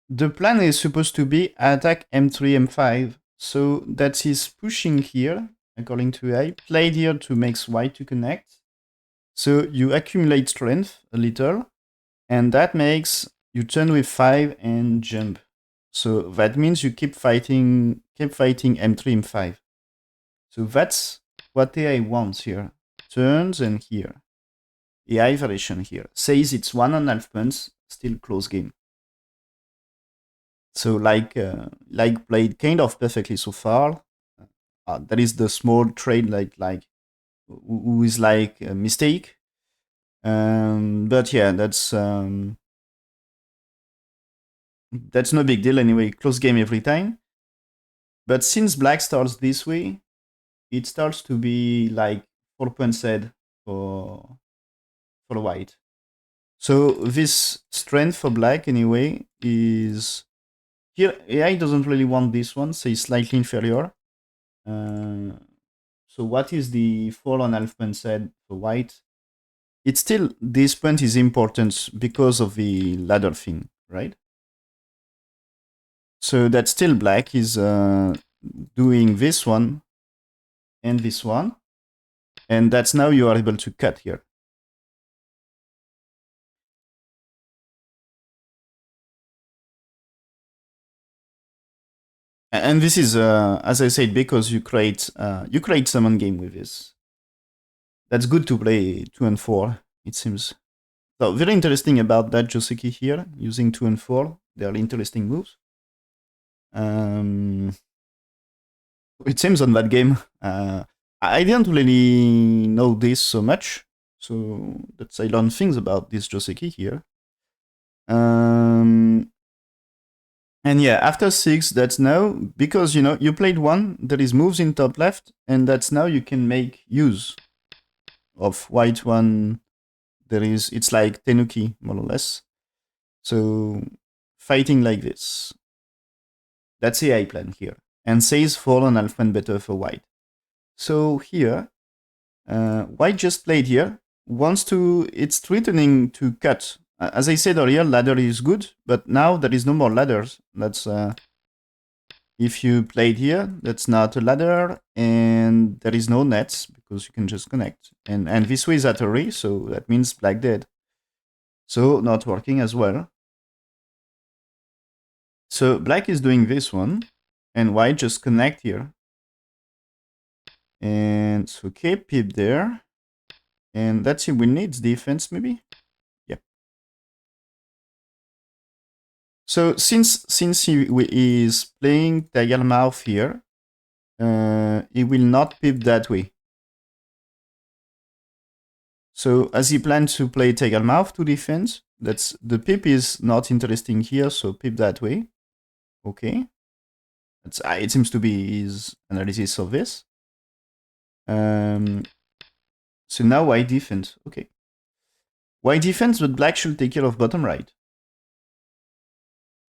The plan is supposed to be attack m3, m5. So that is pushing here, according to AI. Played here to make white to connect. So you accumulate strength a little. And that makes you turn with 5 and jump. So that means you keep fighting m3, m5. So that's what AI wants here. Turns and here. AI variation here. Says it's 1.5 points, still close game. So like played kind of perfectly so far. that is the small trade like who is like a mistake. But yeah, that's no big deal anyway. Close game every time. But since black starts this way, it starts to be like 4 points ahead for white. So this strength for black anyway is here. AI doesn't really want this one, so it's slightly inferior. So what is the 4.5 points ahead for white? It's still, this point is important because of the ladder thing, right? So that still black is doing this one and this one, and that's now you are able to cut here. And this is, as I said, because you create summon game with this. That's good to play 2 and 4, it seems. So very interesting about that Joseki here, using 2 and 4. They are interesting moves. It seems on that game. I didn't really know this so much, so that's I learned things about this Joseki here. And yeah, after 6, that's now, because you played 1, there is moves in top left, and that's now you can make use of white 1. It's like Tenuki, more or less. So fighting like this. That's AI plan here. And says 4.5 better for white. So here, white just played here, it's threatening to cut. As I said earlier, ladder is good, but now there is no more ladders. That's if you played here, that's not a ladder, and there is no nets because you can just connect. And this way is at a re, so that means black dead. So not working as well. So black is doing this one, and white just connect here. And so okay, pip there. And that's it, we need defense maybe? Yep. So since he is playing Tiger Mouth here, he will not pip that way. So as he plans to play Tiger Mouth to defend, that's the pip is not interesting here, so pip that way. Okay. It seems to be his analysis of this. So now white defense. Okay. White defense, but black should take care of bottom right.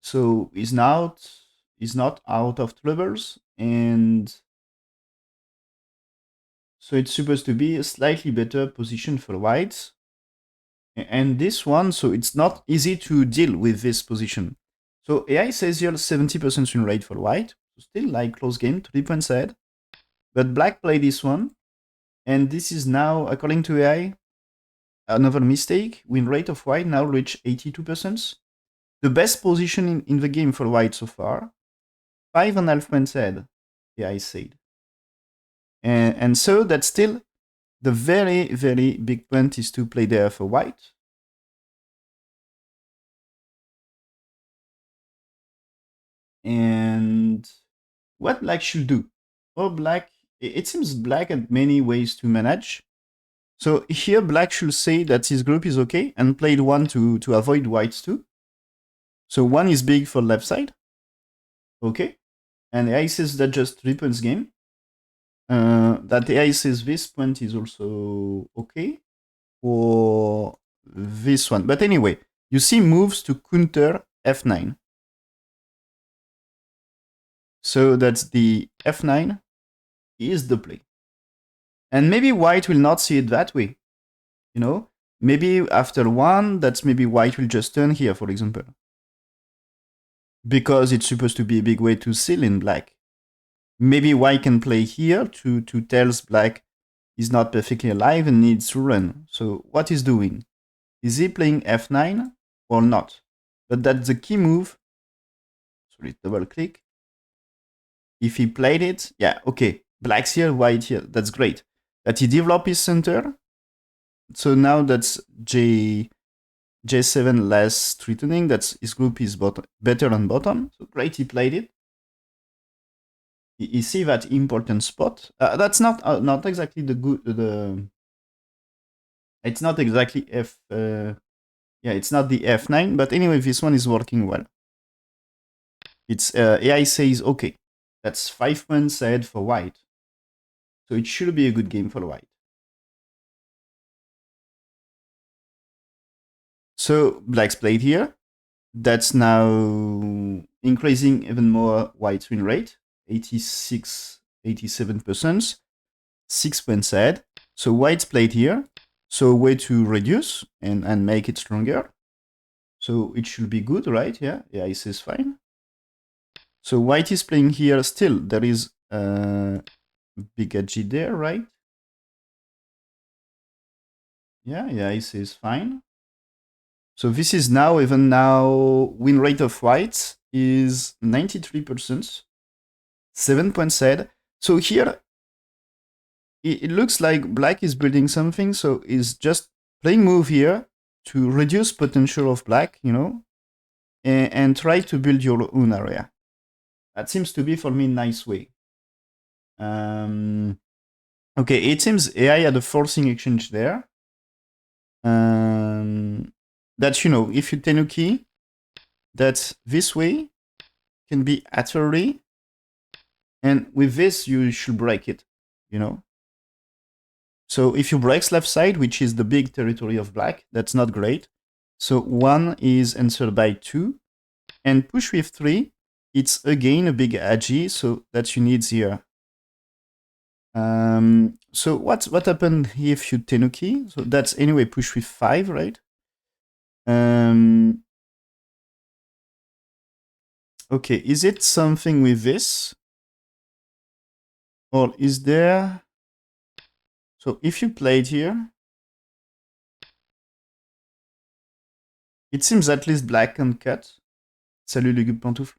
So he's not out of troubles, and so it's supposed to be a slightly better position for white. And this one, so it's not easy to deal with this position. So AI says here 70% win rate for white. Still like close game, 3 points ahead. But black played this one. And this is now, according to AI, another mistake. Win rate of white now reach 82%. The best position in the game for white so far. 5.5 points ahead, AI said. And so that's still the very, very big point is to play there for white. And what black should do? Well, black, it seems black had many ways to manage. So here black should say that his group is okay and played 1 to avoid white's 2. So 1 is big for left side. Okay. And AI says that just 3 points game. That AI says this point is also okay for this one. But anyway, you see moves to counter F9. So that's the F9 is the play. And maybe white will not see it that way. Maybe after 1, that's maybe white will just turn here, for example. Because it's supposed to be a big way to seal in black. Maybe white can play here to tells black is not perfectly alive and needs to run. So what is doing? Is he playing F9 or not? But that's the key move. Sorry, double click. If he played it, yeah, okay. Black's here, white here. That's great. That he developed his center. So now that's J7 less threatening. That's his group is better on bottom. So great, he played it. You see that important spot? That's not exactly the good. It's not exactly F. Yeah, it's not the F9, but anyway, this one is working well. It's AI says okay, that's 5 points ahead for white, so it should be a good game for white. So black's played here. That's now increasing even more white's win rate, 86, 87%, 6 points ahead. So white's played here. So a way to reduce and make it stronger. So it should be good, right? Yeah, it says fine. So white is playing here still. There is big edgy there, right? Yeah, it says fine. So this is now, even now, win rate of white is 93%, 7 points ahead. So here, it looks like black is building something, so is just playing move here to reduce potential of black, and try to build your own area. That seems to be, for me, a nice way. Okay, it seems AI had a forcing exchange there. That, if you tenuki, that this way can be utterly, and with this, you should break it, So if you break left side, which is the big territory of black, that's not great. So 1 is answered by 2. And push with 3, it's again a big agi, so that you need here. So what happened if you tenuki? So that's anyway push with 5, right? Okay, is it something with this? Or is there... So if you played here, it seems at least black can cut. Salut le gueux pantoufle.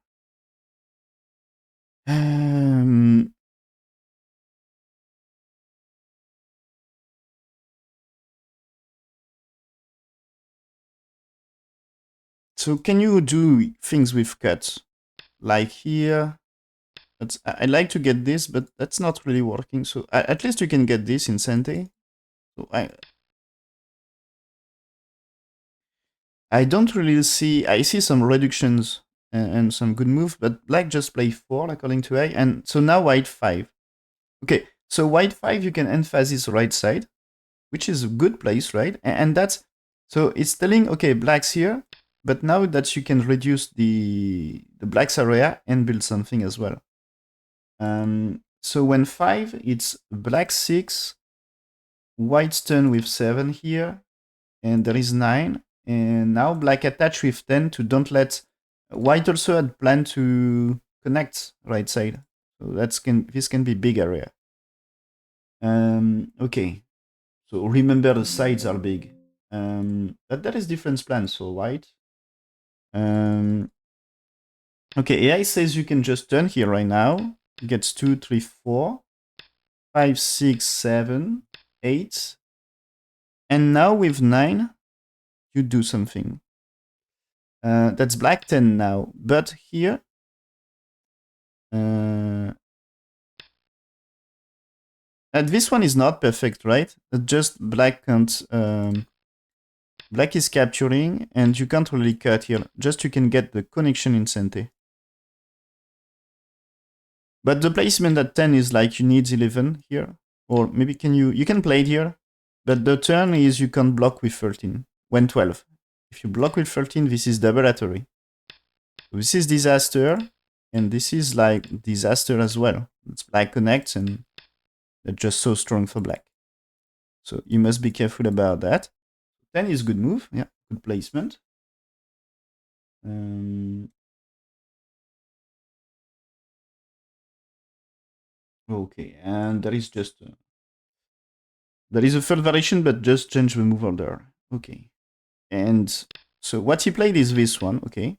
So can you do things with cuts? Like here, I'd like to get this, but that's not really working. So at least you can get this in Sente. So I don't really see... I see some reductions and some good move, but black just play 4 according to A. And so now white 5. Okay, so white 5, you can emphasis right side, which is a good place, right? And that's... So it's telling, okay, black's here, but now that you can reduce the black's area and build something as well. So when 5, it's black 6, white's turn with 7 here, and there is 9. And now black attach with 10 to don't let... White also had planned to connect right side. So this can be big area. Okay. So remember the sides are big. But there is different plans, so white. Okay, AI says you can just turn here right now. It gets 2, 3, 4, 5, 6, 7, 8. And now with 9, you do something. That's black 10 now. But here... and this one is not perfect, right? Just black can't... black is capturing, and you can't really cut here. Just you can get the connection in Sente. But the placement at 10 is like you need 11 here. Or maybe you can play it here. But the turn is you can't block with 13. When 12. If you block with 13, this is double atory. This is disaster. And this is like disaster as well. It's black connects, and they're just so strong for black. So you must be careful about that. 10 is good move. Yeah, good placement. Okay, and there is just... there is a third variation, but just change the move order. Okay. And so what he played is this one. Okay.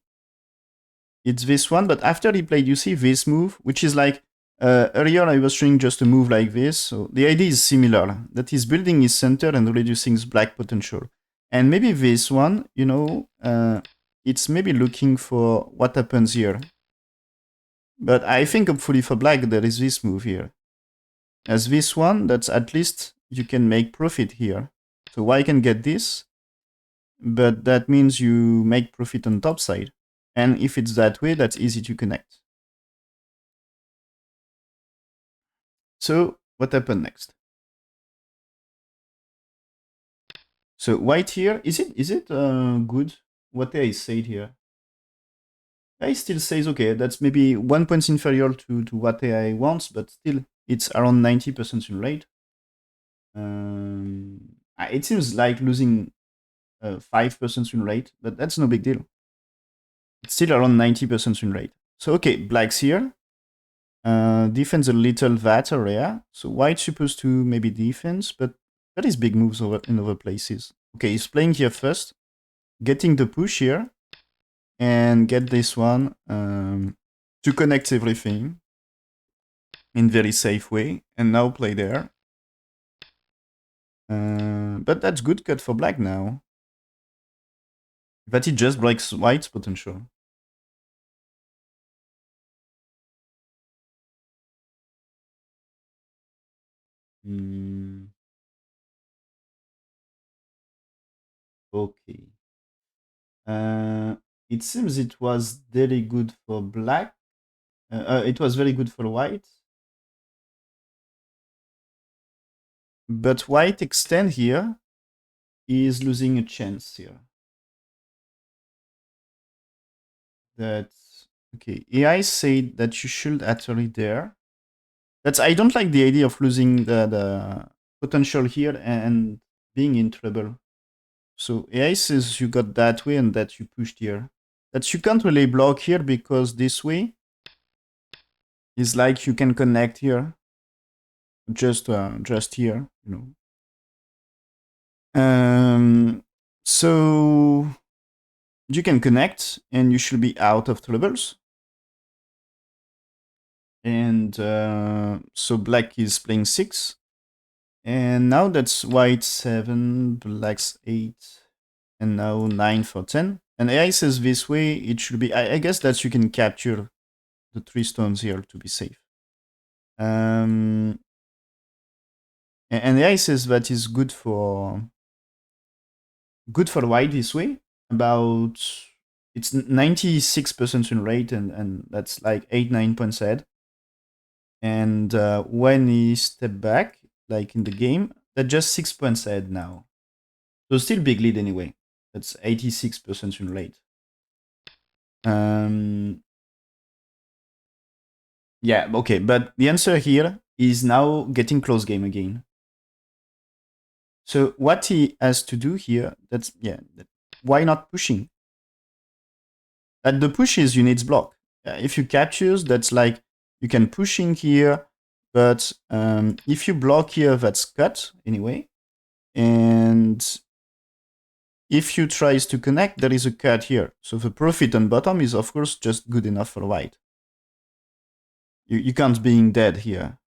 It's this one, but after he played, you see this move, which is like... earlier I was showing just a move like this. So the idea is similar, that he's building his center and reducing his black potential. And maybe this one, it's maybe looking for what happens here. But I think hopefully for black there is this move here. As this one, that's at least you can make profit here. So white can get this, but that means you make profit on top side. And if it's that way, that's easy to connect. So what happened next? So white here, is it good? What I said here? I still says okay, that's maybe 1 point inferior to what I wants, but still it's around 90% win rate. It seems like losing 5% win rate, but that's no big deal. It's still around 90% win rate. So okay, black's here. Defends a little that area. So white's supposed to maybe defense, but that is big moves over in other places. Okay, he's playing here first, getting the push here, and get this one to connect everything in very safe way, and now play there. But that's good cut for black now. But it just breaks white's potential. Okay. It seems it was very good for black. It was very good for white. But white extend here is losing a chance here. That's okay. AI said that you should actually there. That's I don't like the idea of losing the potential here and being in trouble. So AI says you got that way and that you pushed here. That you can't really block here because this way is like you can connect here. Just here, you know. So you can connect and you should be out of troubles. And so black is playing 6. And now that's white 7, black's 8, and now 9 for 10. And AI says this way it should be, I guess that you can capture the 3 stones here to be safe. And AI says that is good for white this way. About it's 96% win rate, and that's like 8-9 points ahead. And when he step back, like in the game, that's just 6 points ahead now. So still big lead anyway. That's 86% win rate. Yeah, okay, but the answer here is now getting close game again. So what he has to do here, that's, yeah, why not pushing? At the pushes, you need block. If you captures, that's like, you can pushing here, but if you block here, that's cut anyway. And if you tries to connect, there is a cut here. So the profit on bottom is, of course, just good enough for white. You can't being dead here.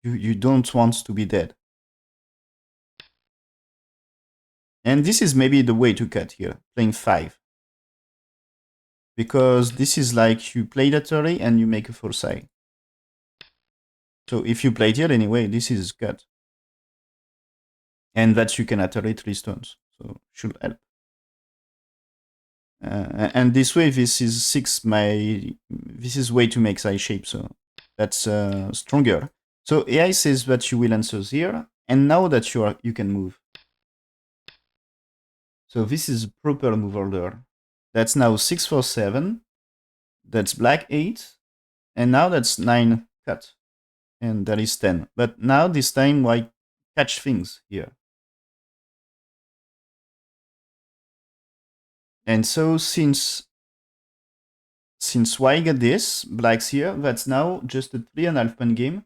You don't want to be dead. And this is maybe the way to cut here, playing 5. Because this is like you play that early and you make a foresight. So if you played here anyway, this is cut. And that you can iterate 3 stones. So should help. And this way, this is 6. This is way to make side shape, so that's stronger. So AI says that you will answer here, and now that you can move. So this is proper move order. That's now 6 for 7. That's black 8, and now that's 9 cut, and there is 10. But now this time white catch things here. And so since white got this, black's here, that's now just a 3.5 point game.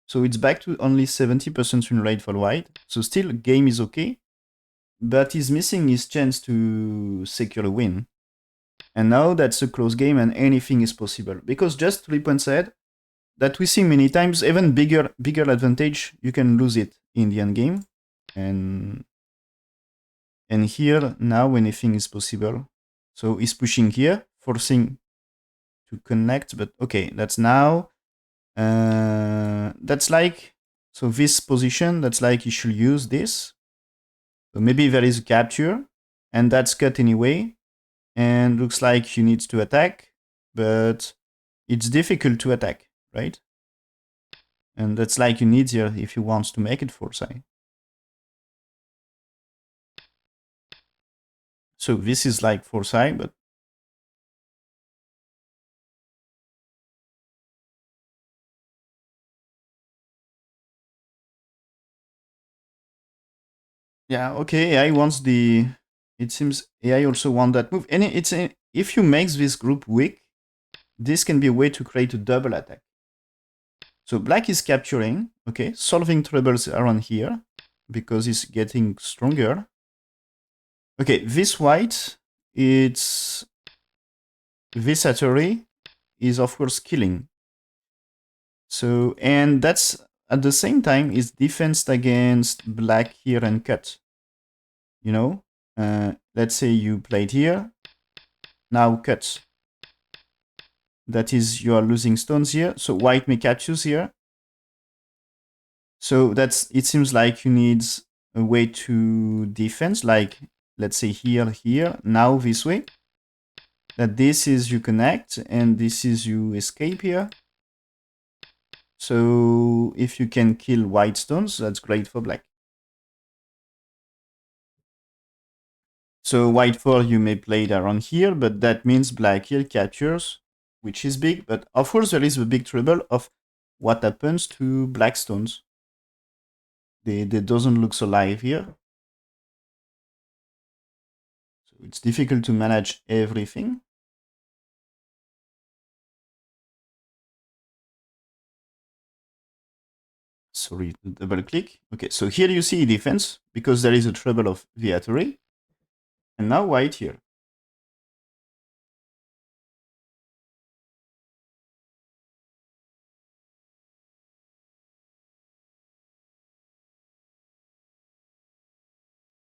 So it's back to only 70% win rate for white. So still game is okay, but he's missing his chance to secure a win. And now that's a close game and anything is possible. Because just 3 points ahead, that we see many times, even bigger advantage, you can lose it in the end game. And here, now anything is possible. So he's pushing here, forcing to connect, but okay, that's now. That's like, so this position, that's like you should use this. So maybe there is a capture, and that's cut anyway, and looks like you need to attack, but it's difficult to attack, right? And that's like you need here if you want to make it foresight. So this is like foresight, but yeah, okay. AI wants the. It seems AI also want that move, and it's if you make this group weak, this can be a way to create a double attack. So black is capturing, okay, solving troubles around here because it's getting stronger. Okay, this white, it's this Atari is of course killing. So, and that's at the same time is defense against black here and cut. You know, let's say you played here, now cut. That is, you are losing stones here. So white may catch you here. So that's, it seems like you need a way to defense, like let's say here, here, now this way. That this is you connect and this is you escape here. So if you can kill white stones, that's great for black. So white 4 you may play it around here, but that means black here captures, which is big. But of course there is the big trouble of what happens to black stones. They doesn't look so live here. So it's difficult to manage everything. Sorry, double click. Okay, so here you see defense because there is a trouble of the Atari. And now white here.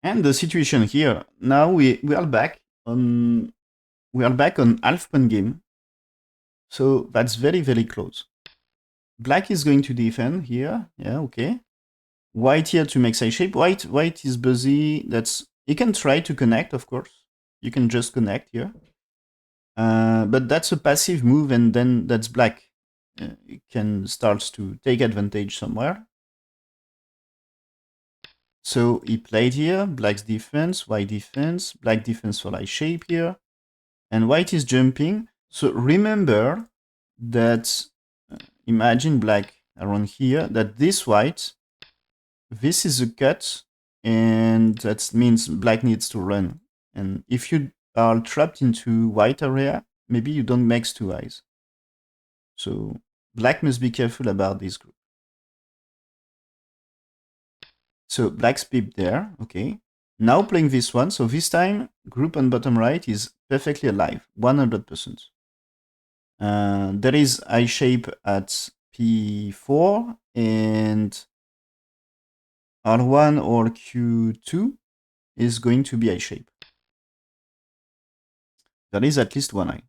And the situation here, now we are back on half point game. So that's very, very close. Black is going to defend here. Yeah, okay. White here to make side shape. White is busy. That's, you can try to connect, of course. You can just connect here. But that's a passive move, and then that's black. It can start to take advantage somewhere. So he played here, black's defense, white defense, black defense for like shape here, and white is jumping. So remember that, imagine black around here, that this white, this is a cut, and that means black needs to run. And if you are trapped into white area, maybe you don't make two eyes. So black must be careful about this group. So black's peep there, okay. Now playing this one, so this time group on bottom right is perfectly alive, 100%. There is I shape at P4 and R1 or Q2 is going to be I shape. There is at least one eye.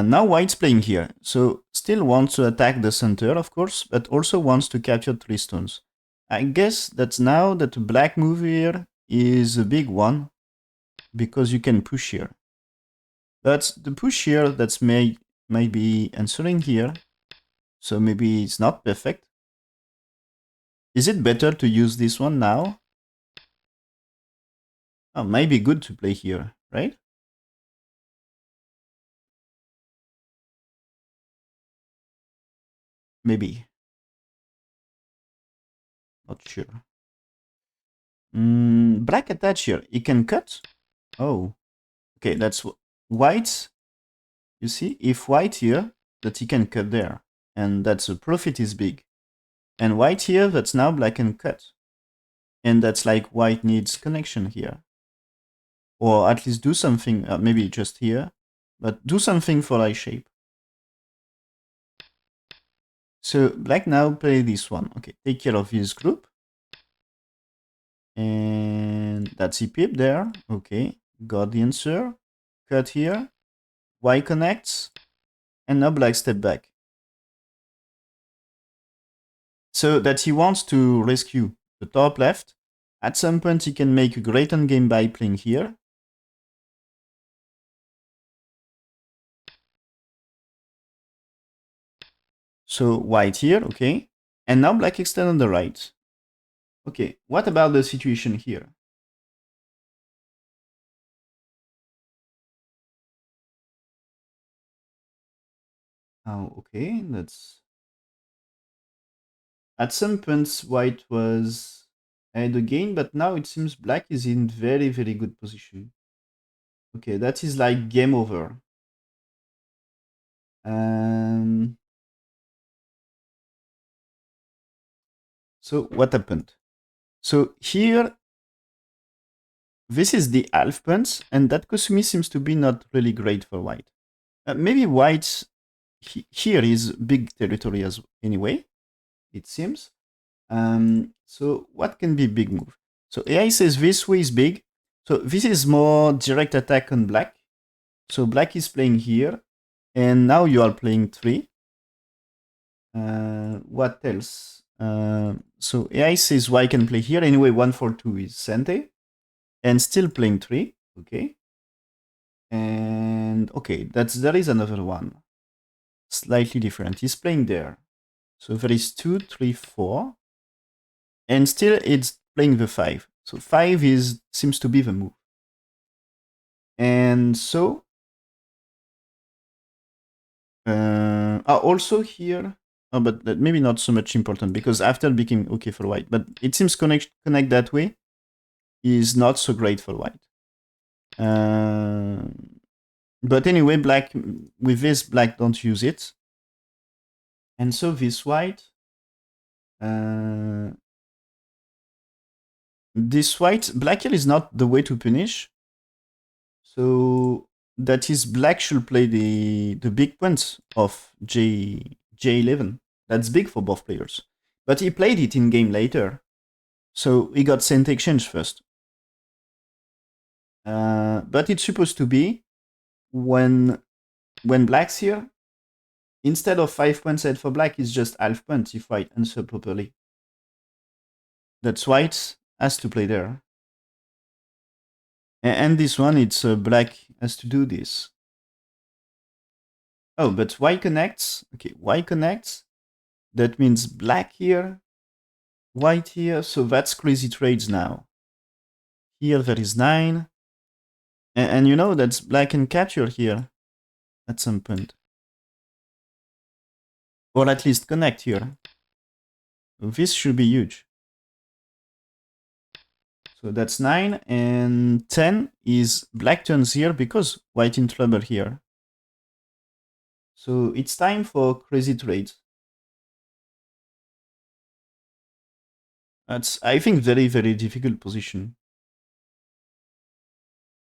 Now white's playing here, so still wants to attack the center, of course, but also wants to capture 3 stones. I guess that's now that the black move here is a big one, because you can push here. But the push here, that's may be answering here, so maybe it's not perfect. Is it better to use this one now? Oh, maybe good to play here, right? Maybe. Not sure. Black attach here. He can cut. Oh. Okay, that's white. You see, if white here, that he can cut there. And that's the profit is big. And white here, that's now black can cut. And that's like white needs connection here. Or at least do something, maybe just here. But do something for eye shape. So black now play this one. Okay, take care of his group. And that's a pip there. Okay, got the answer. Cut here. white connects, and now black step back. So that he wants to rescue the top left. At some point, he can make a great endgame by playing here. So white here, okay. And now black extend on the right. Okay, what about the situation here? Oh, okay, that's... At some points, white was ahead again, but now it seems black is in very, very good position. Okay, that is like game over. So what happened? So here, this is the half punch, and that Kusumi seems to be not really great for white. Maybe white here is big territory as anyway, it seems. So what can be big move? So AI says this way is big. So this is more direct attack on black. So black is playing here, and now you are playing 3. What else? So AI says white can play here. Anyway, 1-4-2 is Sente. And still playing 3. Okay. And okay, there is another one. Slightly different. He's playing there. So there is 2, 3, 4. And still it's playing the 5. So 5 seems to be the move. And so also here, but that maybe not so much important because after it became okay for white, but it seems connect that way is not so great for white. But anyway, black with this black don't use it, and so this white, black here is not the way to punish. So that is black should play the big points of J11. That's big for both players. But he played it in game later. So he got cent exchange first. But it's supposed to be when black's here, instead of 5 points head for black, it's just half point if white answer properly. That's white has to play there. And this one, it's black has to do this. Oh, but white connects. Okay, white connects. That means black here, white here. So that's crazy trades now. Here there is 9. And you know that's black can capture here at some point. Or at least connect here. This should be huge. So that's 9. And 10 is black turns here because white in trouble here. So it's time for crazy trades. That's, I think, very, very difficult position.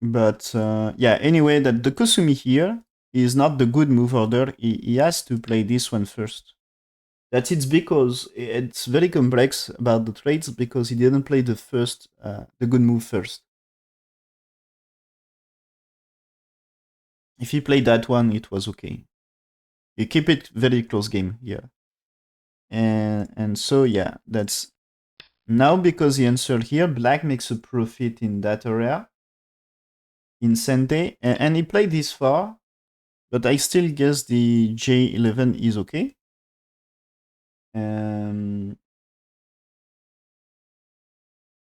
But yeah, anyway, that the Kusumi here is not the good move order. He has to play this one first. That's it's because it's very complex about the trades because he didn't play the good move first. If he played that one, it was okay. You keep it very close game here. And so yeah, that's now because he answered here, black makes a profit in that area. In Sente, and he played this far, but I still guess the J11 is okay. And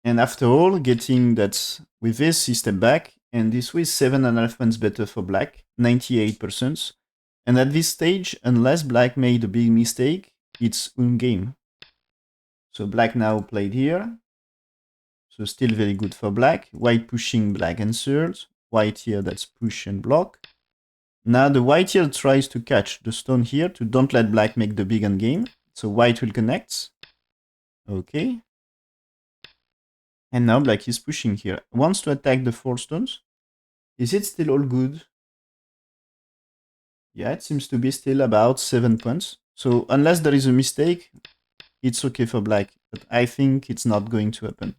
after all, getting that with this, he step back, and this way 7.5 points better for black, 98%. And at this stage, unless black made a big mistake, it's own game. So black now played here. So still very good for black. White pushing, black answered. White here, that's push and block. Now the white here tries to catch the stone here to don't let black make the big end game. So white will connect. Okay. And now black is pushing here. Wants to attack the 4 stones. Is it still all good? Yeah, it seems to be still about 7 points. So unless there is a mistake, it's okay for black. But I think it's not going to happen.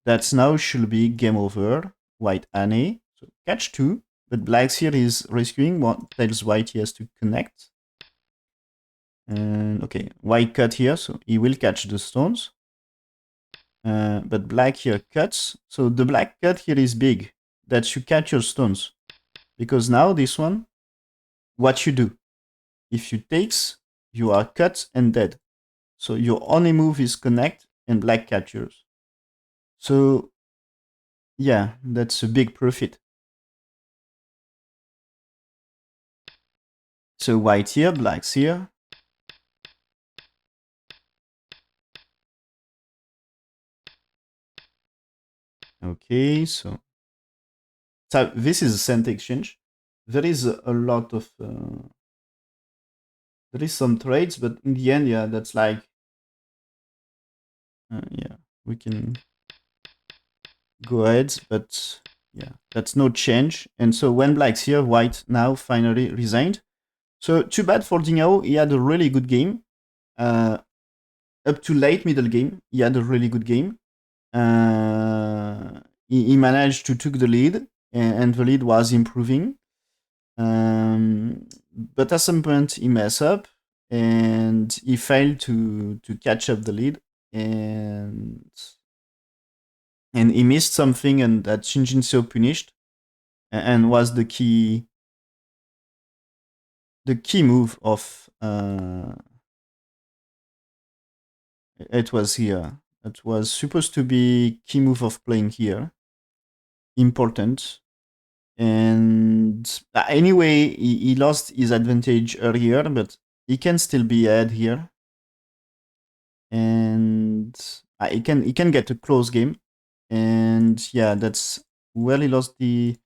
That's now should be game over. White Anne. So catch 2. But black's here is rescuing. What tells white he has to connect. And okay, white cut here, so he will catch the stones. But black here cuts. So the black cut here is big. That you catch your stones. Because now this one, what you do? If you takes, you are cut and dead. So your only move is connect and black captures. So yeah, that's a big profit. So white here, black's here. Okay, so this is a cent exchange. There is a lot of there is some trades, but in the end, yeah, that's like yeah, we can go ahead, but yeah, that's no change. And so when black's here, white now finally resigned. So too bad for Jinseo. He had a really good game. Up to late middle game, he had a really good game. He managed to took the lead, and the lead was improving. But at some point he messed up, and he failed to catch up the lead, and he missed something, and that Jinseo punished, and was the key move of it was here. It was supposed to be key move of playing here. Important. And anyway, he lost his advantage earlier, but he can still be ahead here. And he can get a close game. And yeah, that's where he lost the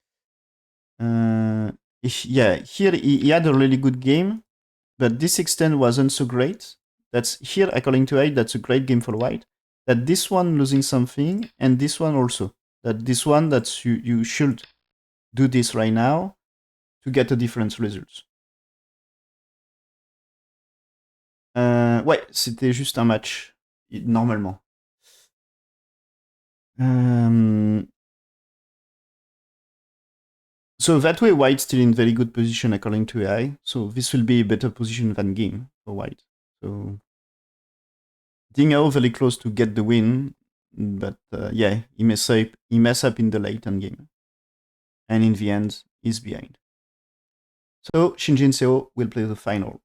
yeah, here he had a really good game, but this extent wasn't so great. That's here, according to 8, that's a great game for white. That this one losing something, and this one also. That this one, that you should do this right now to get a different result. Ouais, c'était juste un match, normalement. So that way, white still in very good position according to AI. So this will be a better position than game for white. So Jinseo very close to get the win, but yeah, he mess up in the late end game, and in the end, he's behind. So Shin Jinseo will play the final.